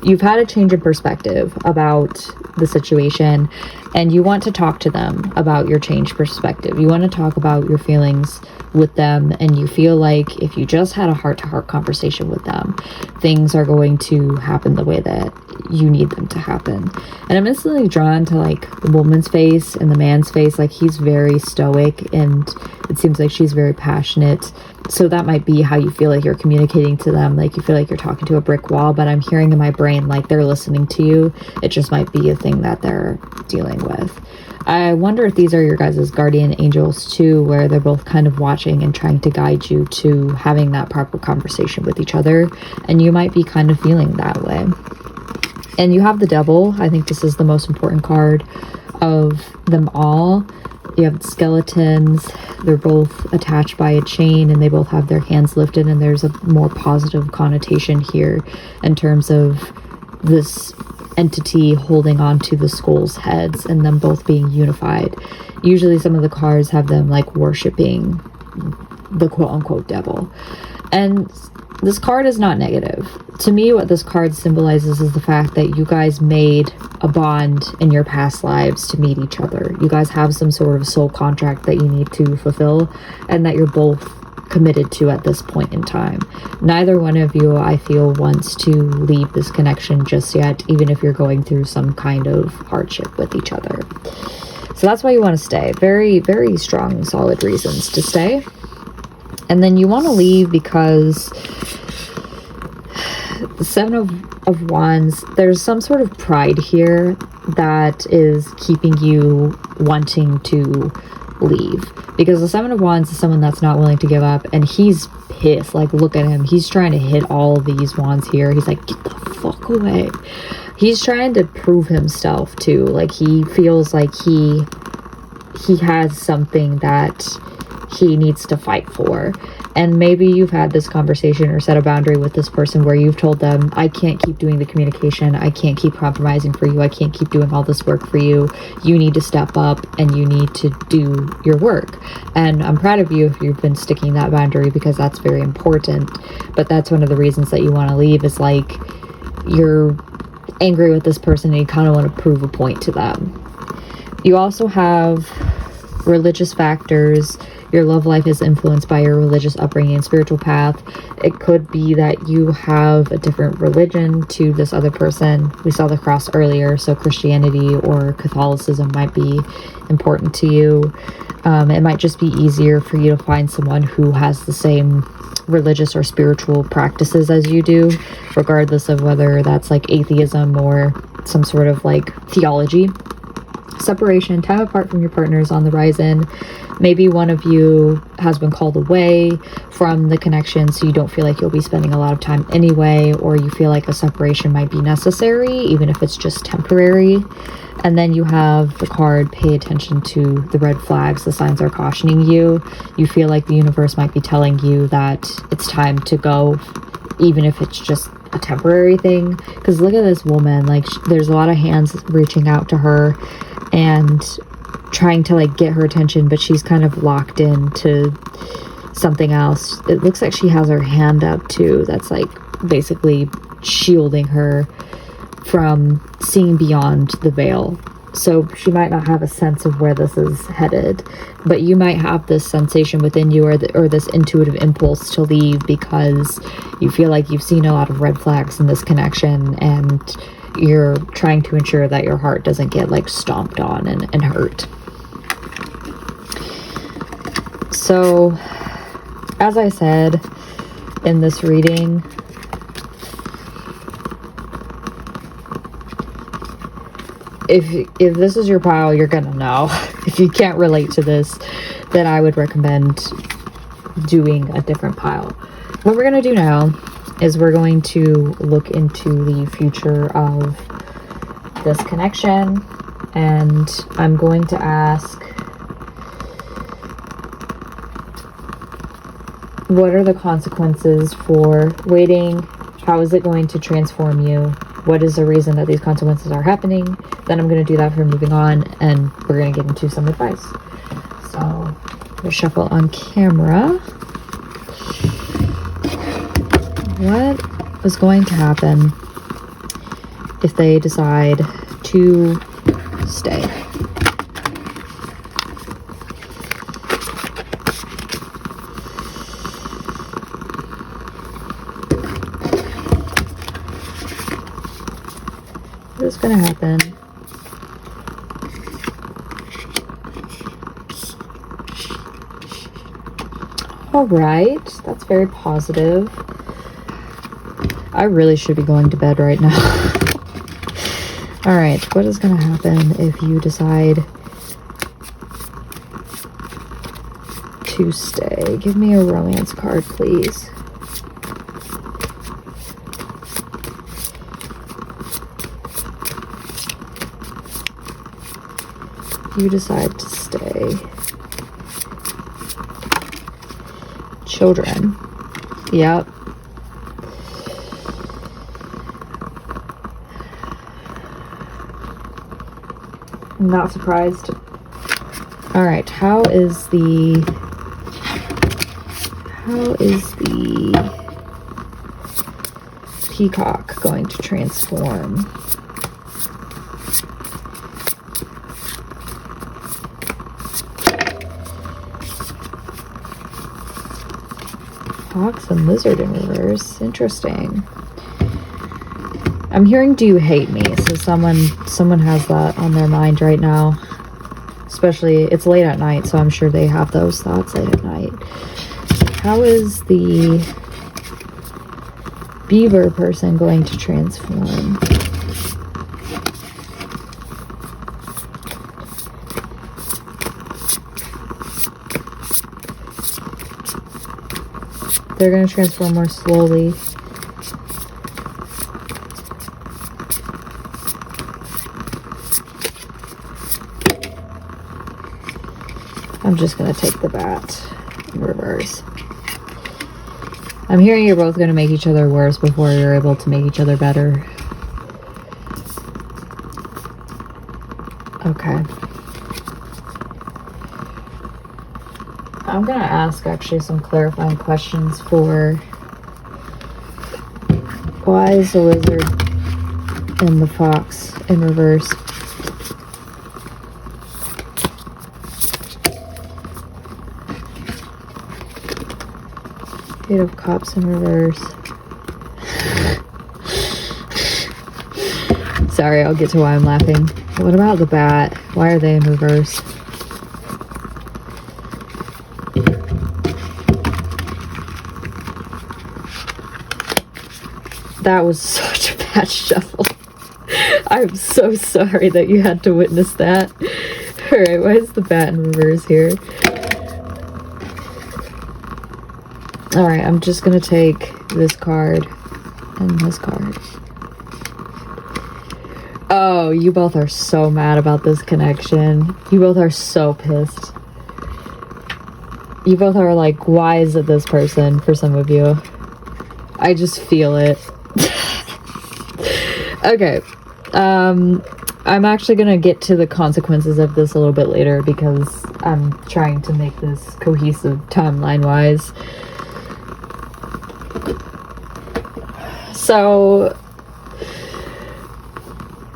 You've had a change in perspective about the situation, and you want to talk to them about your changed perspective. You want to talk about your feelings with them, and you feel like if you just had a heart-to-heart conversation with them, things are going to happen the way that you need them to happen. And I'm instantly drawn to, like, the woman's face and the man's face. Like, he's very stoic, and it seems like she's very passionate. So that might be how you feel like you're communicating to them. Like, you feel like you're talking to a brick wall, but I'm hearing in my brain like they're listening to you. It just might be a thing that they're dealing with. I wonder if these are your guys' guardian angels too, where they're both kind of watching and trying to guide you to having that proper conversation with each other, and you might be kind of feeling that way. And you have the Devil. I think this is the most important card of them all. You have the skeletons. They're both attached by a chain, and they both have their hands lifted, and there's a more positive connotation here in terms of this entity holding on to the skull's heads and them both being unified. Usually some of the cards have them like worshiping the quote-unquote devil, and this card is not negative. To me, what this card symbolizes is the fact that you guys made a bond in your past lives to meet each other. You guys have some sort of soul contract that you need to fulfill, and that you're both committed to at this point in time. Neither one of you, I feel, wants to leave this connection just yet, even if you're going through some kind of hardship with each other. So that's why you want to stay. Very, very strong, solid reasons to stay. And then you want to leave because the Seven of Wands, there's some sort of pride here that is keeping you wanting to leave, because the Seven of Wands is someone that's not willing to give up, and he's pissed. Like, look at him, he's trying to hit all of these wands here. He's like, get the fuck away. He's trying to prove himself too. Like, he feels like he has something that he needs to fight for. And maybe you've had this conversation or set a boundary with this person where you've told them, I can't keep doing the communication, I can't keep compromising for you, I can't keep doing all this work for you. You need to step up and you need to do your work. And I'm proud of you if you've been sticking that boundary, because that's very important. But that's one of the reasons that you want to leave, is like, you're angry with this person and you kind of want to prove a point to them. You also have religious factors. Your love life is influenced by your religious upbringing and spiritual path. It could be that you have a different religion to this other person. We saw the cross earlier, so Christianity or Catholicism might be important to you. It might just be easier for you to find someone who has the same religious or spiritual practices as you do, regardless of whether that's like atheism or some sort of like theology. Separation, time apart from your partner is on the rise in. Maybe one of you has been called away from the connection, so you don't feel like you'll be spending a lot of time anyway, or you feel like a separation might be necessary, even if it's just temporary. And then you have the card, pay attention to the red flags. The signs are cautioning you. You feel like the universe might be telling you that it's time to go, even if it's just a temporary thing. Because look at this woman, like there's a lot of hands reaching out to her and trying to like get her attention, but she's kind of locked into something else. It looks like she has her hand up too. That's like basically shielding her from seeing beyond the veil. So she might not have a sense of where this is headed, but you might have this sensation within you, or this intuitive impulse to leave, because you feel like you've seen a lot of red flags in this connection, and you're trying to ensure that your heart doesn't get like stomped on and hurt. So, as I said in this reading, if this is your pile, you're gonna know. If you can't relate to this, then I would recommend doing a different pile. What we're gonna do now is we're going to look into the future of this connection, and I'm going to ask, what are the consequences for waiting? How is it going to transform you? What is the reason that these consequences are happening? Then I'm going to do that for moving on, and we're going to get into some advice. So, we'll shuffle on camera. What is going to happen if they decide to stay? What is going to happen? All right, that's very positive. I really should be going to bed right now. All right, what is going to happen if you decide to stay? Give me a romance card, please. You decide to stay. Children. Yep. I'm not surprised. Alright, how is the peacock going to transform? Fox and lizard in reverse. Interesting. I'm hearing, do you hate me? So someone has that on their mind right now. Especially, it's late at night, so I'm sure they have those thoughts late at night. How is the beaver person going to transform? They're going to transform more slowly. I'm just going to take the bat in reverse. I'm hearing you're both going to make each other worse before you're able to make each other better. Okay. I'm going to ask actually some clarifying questions for why is the lizard and the fox in reverse? Eight of Cups in reverse. Sorry, I'll get to why I'm laughing. What about the Bat? Why are they in reverse? That was such a bad shuffle. I'm so sorry that you had to witness that. Alright, why is the Bat in reverse here? Alright, I'm just gonna take this card and this card. Oh, you both are so mad about this connection. You both are so pissed. You both are like, why is it this person for some of you? I just feel it. Okay. I'm actually gonna get to the consequences of this a little bit later because I'm trying to make this cohesive timeline-wise. So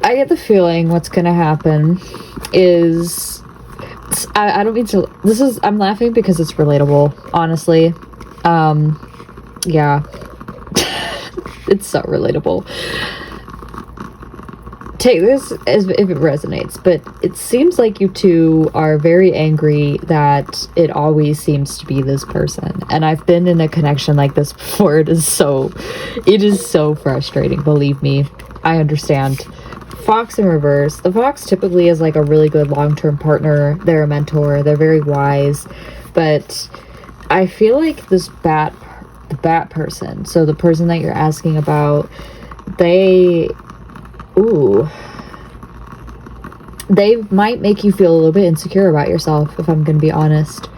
I get the feeling what's gonna happen is I don't mean to, I'm laughing because it's relatable, honestly. Yeah. It's so relatable. Take this as if it resonates, but it seems like you two are very angry that it always seems to be this person. And I've been in a connection like this before. It is so frustrating, believe me. I understand. Fox in reverse. The Fox typically is like a really good long-term partner. They're a mentor. They're very wise. But I feel like the Bat person, so the person that you're asking about, they might make you feel a little bit insecure about yourself, if I'm going to be honest,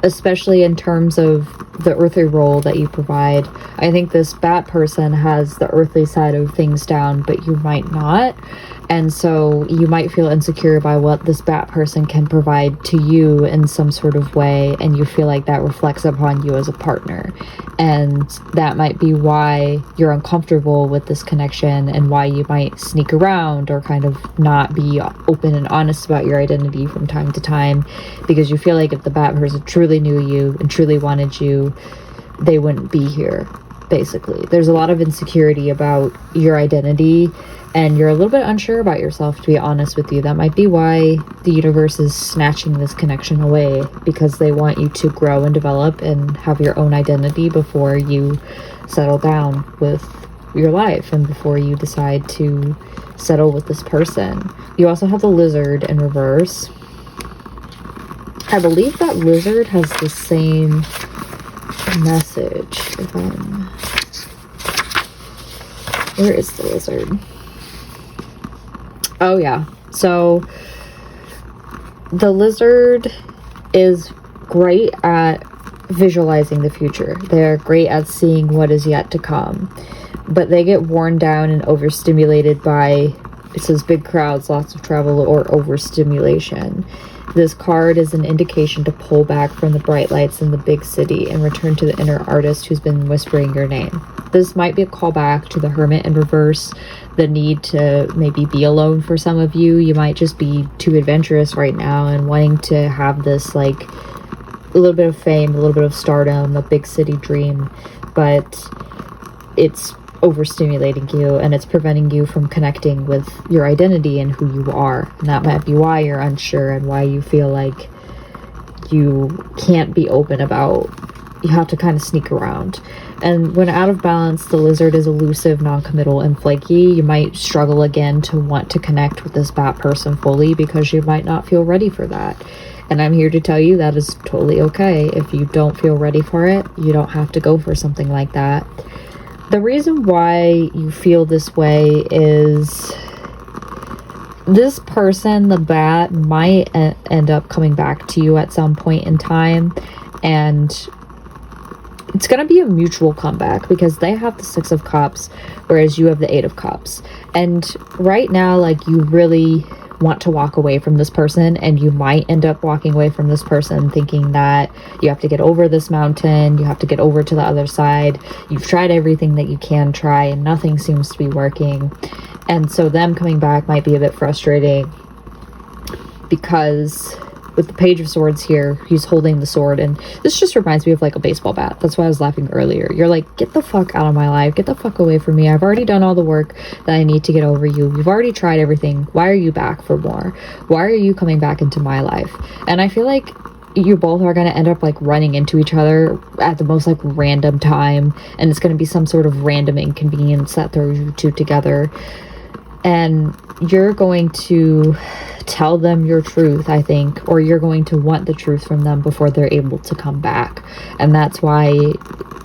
especially in terms of the earthly role that you provide. I think this Bat person has the earthly side of things down, but you might not. And so you might feel insecure by what this Bat person can provide to you in some sort of way, and you feel like that reflects upon you as a partner. And that might be why you're uncomfortable with this connection and why you might sneak around or kind of not be open and honest about your identity from time to time, because you feel like if the Bat person truly knew you and truly wanted you, they wouldn't be here, basically. There's a lot of insecurity about your identity, and you're a little bit unsure about yourself, to be honest with you. That might be why the universe is snatching this connection away, because they want you to grow and develop and have your own identity before you settle down with your life and before you decide to settle with this person. You also have the Lizard in reverse. I believe that Lizard has the same message. Where is the Lizard? Oh yeah, so the Lizard is great at visualizing the future. They're great at seeing what is yet to come, but they get worn down and overstimulated by, it says, big crowds, lots of travel, or overstimulation. This card is an indication to pull back from the bright lights in the big city and return to the inner artist who's been whispering your name. This might be a callback to the Hermit in reverse, the need to maybe be alone for some of you. You might just be too adventurous right now and wanting to have this, like, a little bit of fame, a little bit of stardom, a big city dream, but it's overstimulating you and it's preventing you from connecting with your identity and who you are. And that might be why you're unsure and why you feel like you can't be open about, you have to kind of sneak around. And when out of balance, the Lizard is elusive, non-committal, and flaky. You might struggle again to want to connect with this Bat person fully because you might not feel ready for that. And I'm here to tell you that is totally okay. If you don't feel ready for it, you don't have to go for something like that. The reason why you feel this way is this person, the Bat, might end up coming back to you at some point in time, and it's going to be a mutual comeback because they have the Six of Cups, whereas you have the Eight of Cups. And right now, like, you really want to walk away from this person, and you might end up walking away from this person thinking that you have to get over this mountain, you have to get over to the other side. You've tried everything that you can try and nothing seems to be working. And so them coming back might be a bit frustrating because with the Page of Swords here, he's holding the sword, and this just reminds me of like a baseball bat. That's why I was laughing earlier. You're like, get the fuck out of my life, get the fuck away from me. I've already done all the work that I need to get over you. You've already tried everything. Why are you back for more? Why are you coming back into my life? And I feel like you both are going to end up like running into each other at the most like random time, and it's going to be some sort of random inconvenience that throws you two together, and you're going to tell them your truth, I think, or you're going to want the truth from them before they're able to come back. And that's why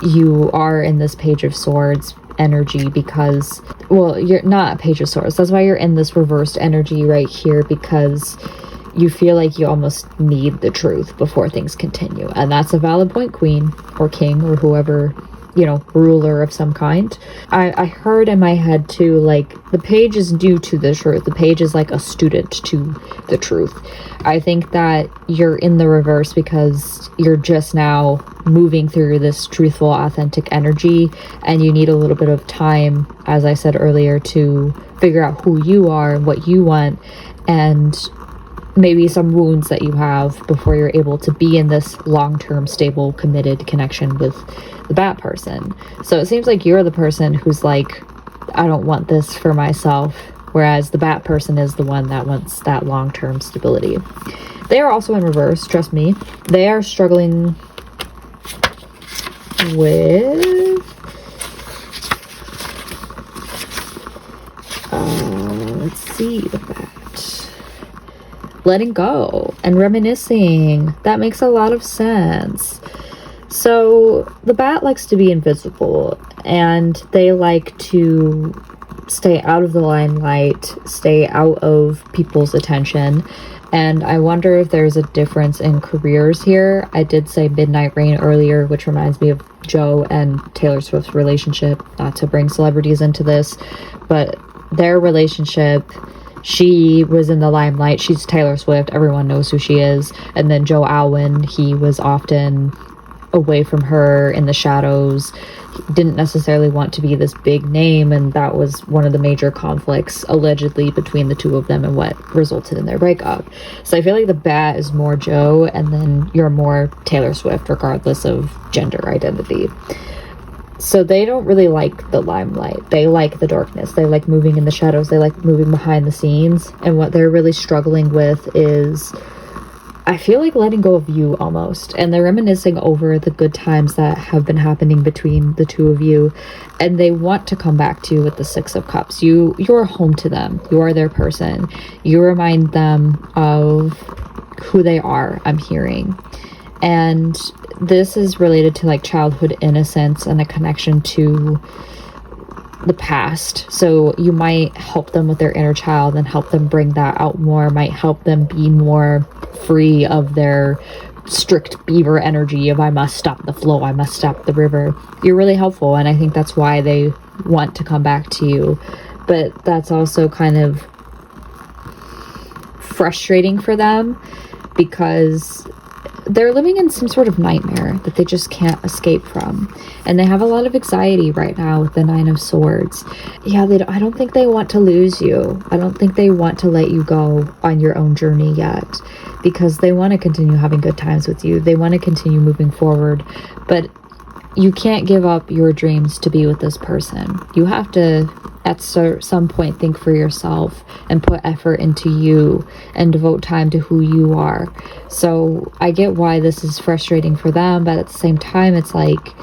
you are in this Page of Swords energy, because, well, you're not a Page of Swords. That's why you're in this reversed energy right here, because you feel like you almost need the truth before things continue. And that's a valid point, queen or king or whoever, you know, ruler of some kind. I heard in my head too, like, the page is new to the truth. The page is like a student to the truth. I think that you're in the reverse because you're just now moving through this truthful, authentic energy, and you need a little bit of time, as I said earlier, to figure out who you are and what you want, and maybe some wounds that you have before you're able to be in this long-term, stable, committed connection with the bat person. So it seems like you're the person who's like, I don't want this for myself, whereas the bat person is the one that wants that long-term stability. They are also in reverse, trust me. They are struggling with let's see, the bat. Letting go and reminiscing. That makes a lot of sense. So the bat likes to be invisible, and they like to stay out of the limelight, stay out of people's attention. And I wonder if there's a difference in careers here. I did say Midnight Rain earlier, which reminds me of Joe and Taylor Swift's relationship. Not to bring celebrities into this, but their relationship, she was in the limelight. She's Taylor Swift. Everyone knows who she is. And then Joe Alwyn, he was often away from her in the shadows. He didn't necessarily want to be this big name, and that was one of the major conflicts allegedly between the two of them and what resulted in their breakup. So I feel like the bat is more Joe, and then you're more Taylor Swift, regardless of gender identity. So they don't really like the limelight. They like the darkness. They like moving in the shadows. They like moving behind the scenes. And what they're really struggling with is, I feel like, letting go of you almost. And they're reminiscing over the good times that have been happening between the two of you. And they want to come back to you with the Six of Cups. You're home to them. You are their person. You remind them of who they are, I'm hearing. And this is related to like childhood innocence and a connection to the past. So you might help them with their inner child and help them bring that out more, might help them be more free of their strict beaver energy of I must stop the flow, I must stop the river. You're really helpful, and I think that's why they want to come back to you. But that's also kind of frustrating for them because they're living in some sort of nightmare that they just can't escape from. And they have a lot of anxiety right now with the Nine of Swords. Yeah, I don't think they want to lose you. I don't think they want to let you go on your own journey yet, because they want to continue having good times with you. They want to continue moving forward. But you can't give up your dreams to be with this person. You have to, at some point, think for yourself and put effort into you and devote time to who you are. So I get why this is frustrating for them, but at the same time, it's like,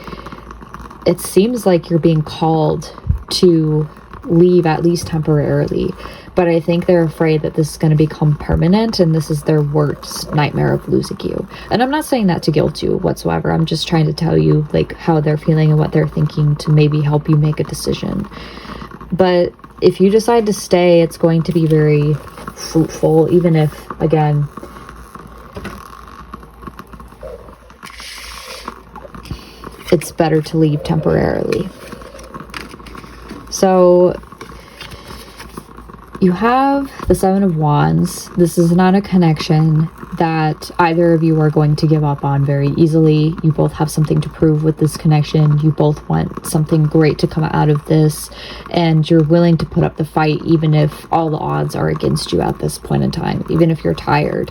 it seems like you're being called to leave, at least temporarily. But I think they're afraid that this is going to become permanent, and this is their worst nightmare of losing you. And I'm not saying that to guilt you whatsoever. I'm just trying to tell you like how they're feeling and what they're thinking to maybe help you make a decision. But if you decide to stay, it's going to be very fruitful, even if, again, it's better to leave temporarily. So you have the Seven of Wands. This is not a connection that either of you are going to give up on very easily. You both have something to prove with this connection. You both want something great to come out of this, and you're willing to put up the fight even if all the odds are against you at this point in time, even if you're tired.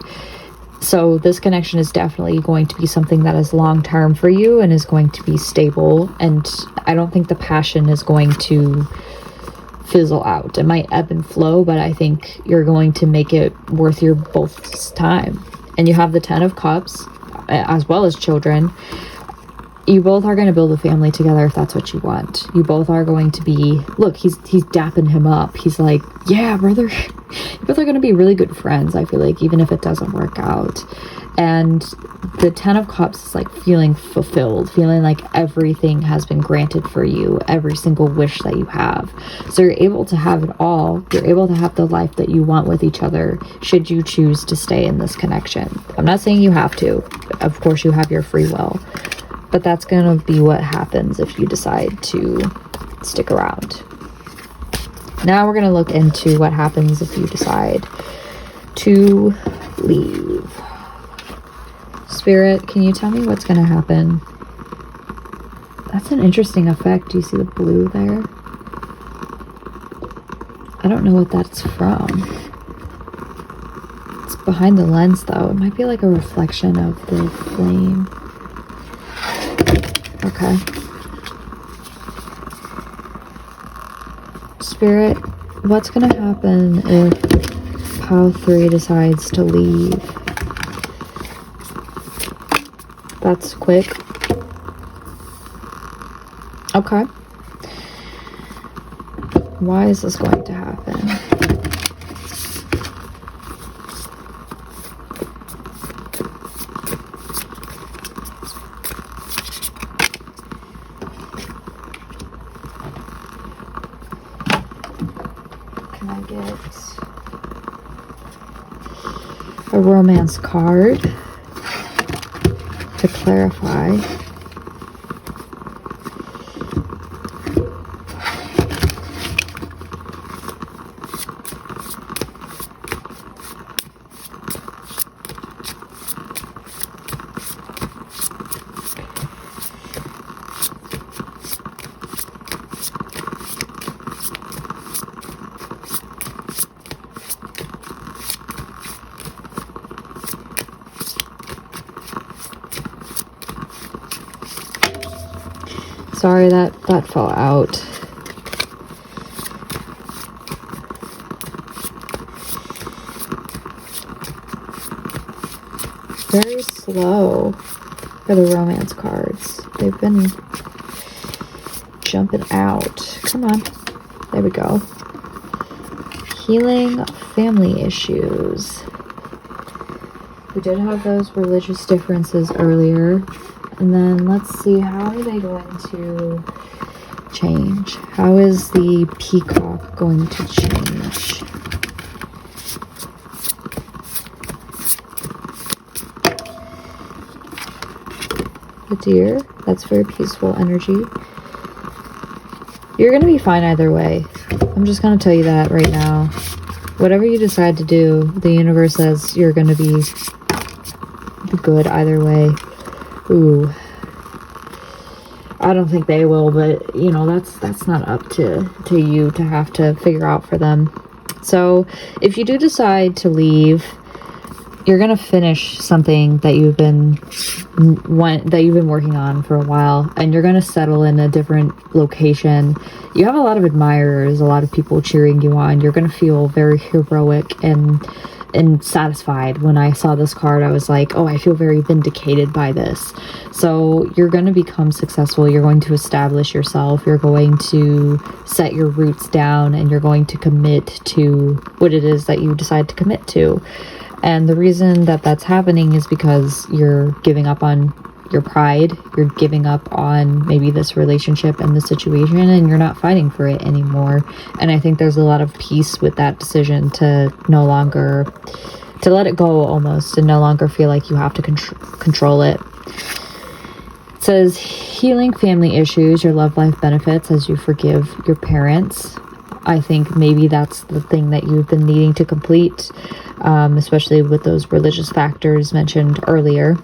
So this connection is definitely going to be something that is long-term for you and is going to be stable. And I don't think the passion is going to fizzle out. It might ebb and flow, but I think you're going to make it worth your both's time. And you have the 10 of Cups, as well as children. You both are going to build a family together if that's what you want. You both are going to be, look, he's dapping him up. He's like, yeah, brother. You both are going to be really good friends, I feel like, even if it doesn't work out. And the 10 of Cups is like feeling fulfilled, feeling like everything has been granted for you, every single wish that you have. So you're able to have it all. You're able to have the life that you want with each other, should you choose to stay in this connection. I'm not saying you have to. Of course, you have your free will. But that's going to be what happens if you decide to stick around. Now we're going to look into what happens if you decide to leave. Spirit, can you tell me what's going to happen? That's an interesting effect. Do you see the blue there? I don't know what that's from. It's behind the lens, though. It might be like a reflection of the flame. Okay. Spirit, what's going to happen if Pal 3 decides to leave? That's quick. Okay. Why is this going to happen? A romance card to clarify. Sorry, that fell out. Very slow for the romance cards. They've been jumping out. Come on. There we go. Healing family issues. We did have those religious differences earlier. And then let's see, how are they going to change? How is the peacock going to change? The deer, that's very peaceful energy. You're going to be fine either way. I'm just going to tell you that right now. Whatever you decide to do, the universe says you're going to be good either way. Ooh, I don't think they will, but you know, that's not up to you to have to figure out for them. So if you do decide to leave, you're gonna finish something that you've been working on for a while, and you're gonna settle in a different location. You have a lot of admirers, a lot of people cheering you on. You're gonna feel very heroic and satisfied. When I saw this card, I was like, oh, I feel very vindicated by this. So you're going to become successful. You're going to establish yourself. You're going to set your roots down, and you're going to commit to what it is that you decide to commit to. And the reason that that's happening is because you're giving up on your pride. You're giving up on maybe this relationship and the situation, and you're not fighting for it anymore. And I think there's a lot of peace with that decision to no longer, to let it go almost, and no longer feel like you have to control it. It says healing family issues, your love life benefits as you forgive your parents. I think maybe that's the thing that you've been needing to complete, especially with those religious factors mentioned earlier.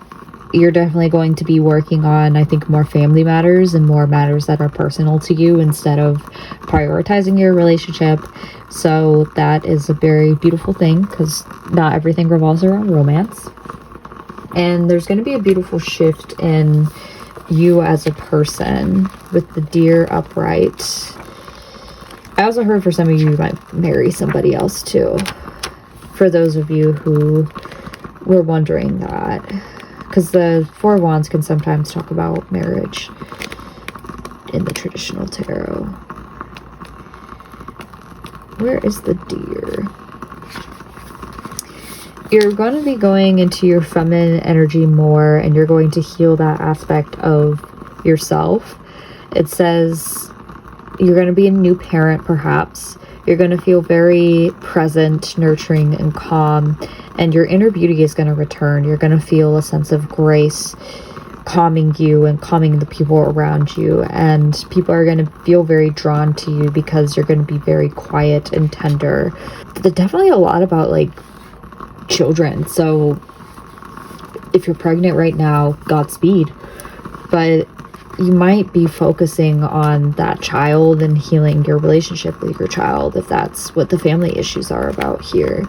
You're definitely going to be working on, I think, more family matters and more matters that are personal to you instead of prioritizing your relationship. So that is a very beautiful thing, because not everything revolves around romance. And there's going to be a beautiful shift in you as a person with the Deer upright. I also heard for some of you might marry somebody else too. For those of you who were wondering that. Because the Four of Wands can sometimes talk about marriage in the traditional tarot. Where is the Deer? You're going to be going into your feminine energy more, and you're going to heal that aspect of yourself. It says you're going to be a new parent, perhaps. You're going to feel very present, nurturing, and calm, and your inner beauty is going to return. You're going to feel a sense of grace calming you and calming the people around you, and people are going to feel very drawn to you because you're going to be very quiet and tender. There's definitely a lot about like children, so if you're pregnant right now, Godspeed, but you might be focusing on that child and healing your relationship with your child, if that's what the family issues are about here.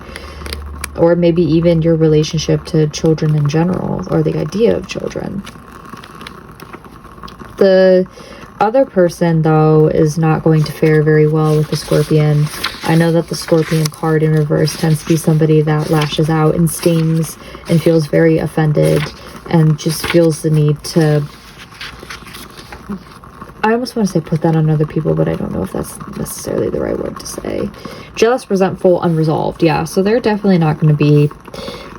Or maybe even your relationship to children in general, or the idea of children. The other person, though, is not going to fare very well with the Scorpion. I know that the Scorpion card in reverse tends to be somebody that lashes out and stings and feels very offended and just feels the need to... I almost want to say put that on other people, but I don't know if that's necessarily the right word to say. Jealous, resentful, unresolved. Yeah, so they're definitely not going to be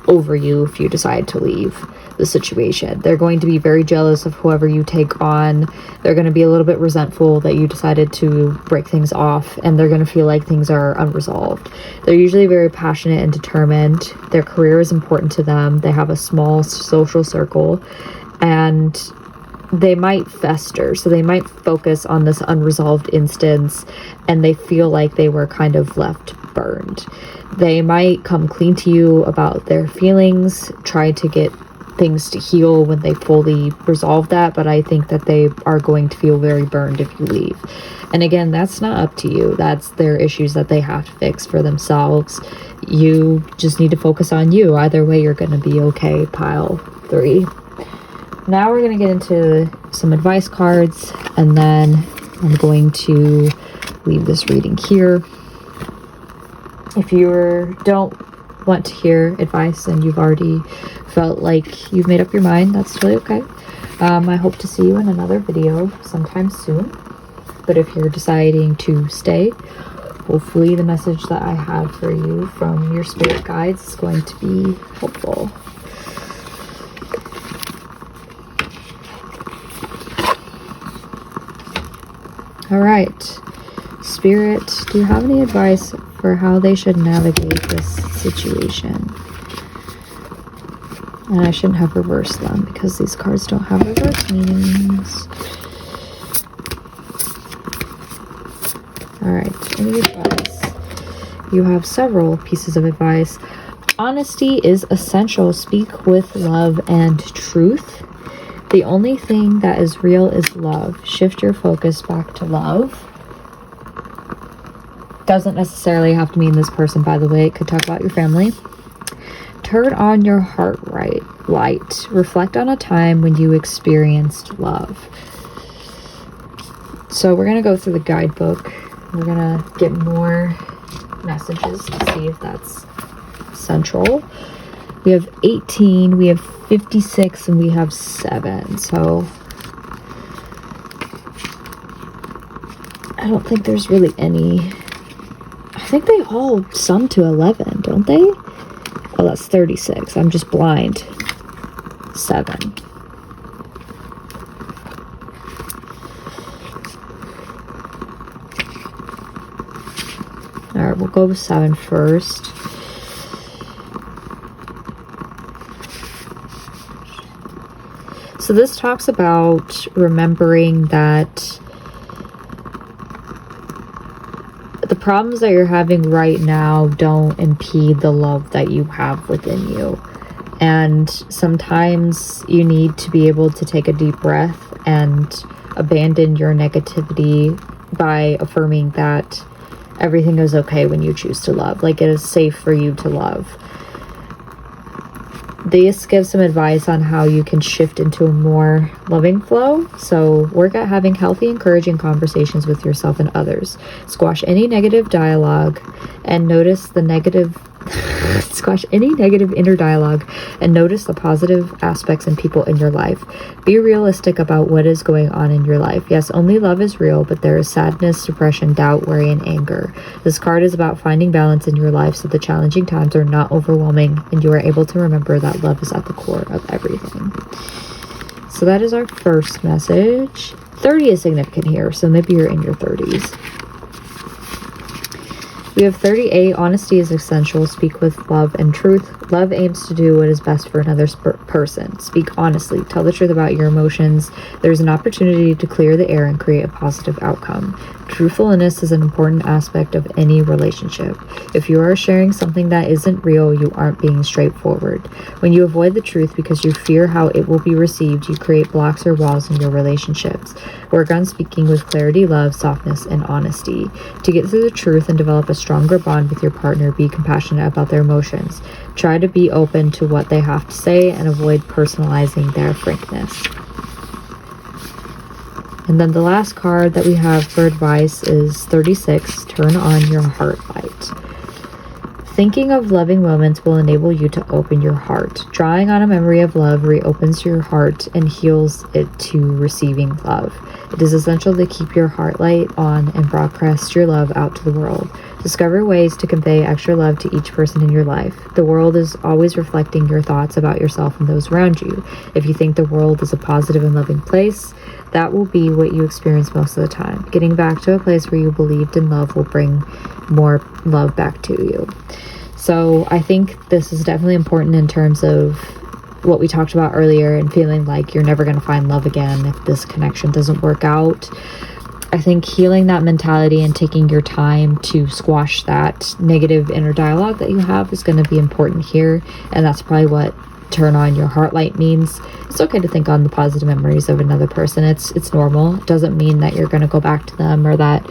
over you if you decide to leave the situation. They're going to be very jealous of whoever you take on. They're going to be a little bit resentful that you decided to break things off, and they're going to feel like things are unresolved. They're usually very passionate and determined. Their career is important to them. They have a small social circle, and they might fester, so they might focus on this unresolved instance, and they feel like they were kind of left burned. They might come clean to you about their feelings, try to get things to heal when they fully resolve that, but I think that they are going to feel very burned if you leave. And again, that's not up to you. That's their issues that they have to fix for themselves. You just need to focus on you. Either way, you're going to be okay. Pile 3. Now we're going to get into some advice cards, and then I'm going to leave this reading here. If you don't want to hear advice and you've already felt like you've made up your mind, that's totally okay. I hope to see you in another video sometime soon. But if you're deciding to stay, hopefully the message that I have for you from your spirit guides is going to be helpful. All right, Spirit, do you have any advice for how they should navigate this situation? And I shouldn't have reversed them because these cards don't have reverse meanings. All right, any advice? You have several pieces of advice. Honesty is essential. Speak with love and truth. The only thing that is real is love. Shift your focus back to love. Doesn't necessarily have to mean this person, by the way. It could talk about your family. Turn on your heart light. Reflect on a time when you experienced love. So we're going to go through the guidebook. We're going to get more messages to see if that's central. We have 18, we have 56, and we have 7. So I don't think there's really any. I think they all sum to 11, don't they? Oh, that's 36. I'm just blind. 7. All right, we'll go with 7 first. So this talks about remembering that the problems that you're having right now don't impede the love that you have within you. And sometimes you need to be able to take a deep breath and abandon your negativity by affirming that everything is okay when you choose to love. Like, it is safe for you to love. This gives some advice on how you can shift into a more loving flow. So work at having healthy, encouraging conversations with yourself and others. Squash any negative dialogue and notice the negative squash any negative inner dialogue and notice the positive aspects in people in your life. Be realistic about what is going on in your life. Yes, only love is real, but there is sadness, depression, doubt, worry, and anger. This card is about finding balance in your life so the challenging times are not overwhelming and you are able to remember that love is at the core of everything. So that is our first message. 30 is significant here, so maybe you're in your 30s. We have 38. Honesty is essential. Speak with love and truth. Love aims to do what is best for another person. Speak honestly. Tell the truth about your emotions. There's an opportunity to clear the air and create a positive outcome. Truthfulness is an important aspect of any relationship. If you are sharing something that isn't real, you aren't being straightforward. When you avoid the truth because you fear how it will be received, you create blocks or walls in your relationships. Work on speaking with clarity, love, softness, and honesty. To get through the truth and develop a stronger bond with your partner, be compassionate about their emotions. Try to be open to what they have to say and avoid personalizing their frankness. And then the last card that we have for advice is 36. Turn on your heart light. Thinking of loving moments will enable you to open your heart. Drawing on a memory of love reopens your heart and heals it to receiving love. It is essential to keep your heart light on and broadcast your love out to the world. Discover ways to convey extra love to each person in your life. The world is always reflecting your thoughts about yourself and those around you. If you think the world is a positive and loving place, that will be what you experience most of the time. Getting back to a place where you believed in love will bring more love back to you. So I think this is definitely important in terms of what we talked about earlier and feeling like you're never going to find love again if this connection doesn't work out. I think healing that mentality and taking your time to squash that negative inner dialogue that you have is going to be important here. And that's probably what turn on your heart light means. It's okay to think on the positive memories of another person. It's normal. It doesn't mean that you're going to go back to them or that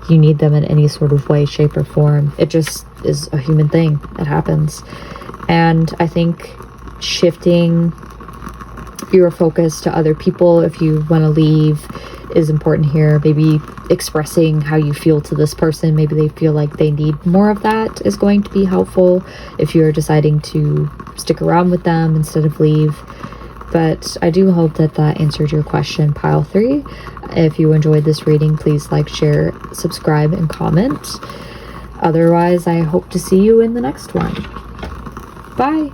you need them in any sort of way, shape, or form. It just is a human thing. It happens. And I think shifting your focus to other people if you want to leave is important here. Maybe expressing how you feel to this person. Maybe they feel like they need more of that is going to be helpful if you're deciding to stick around with them instead of leave. But I do hope that that answered your question, pile 3. If you enjoyed this reading, please like, share, subscribe, and comment. Otherwise, I hope to see you in the next one. Bye!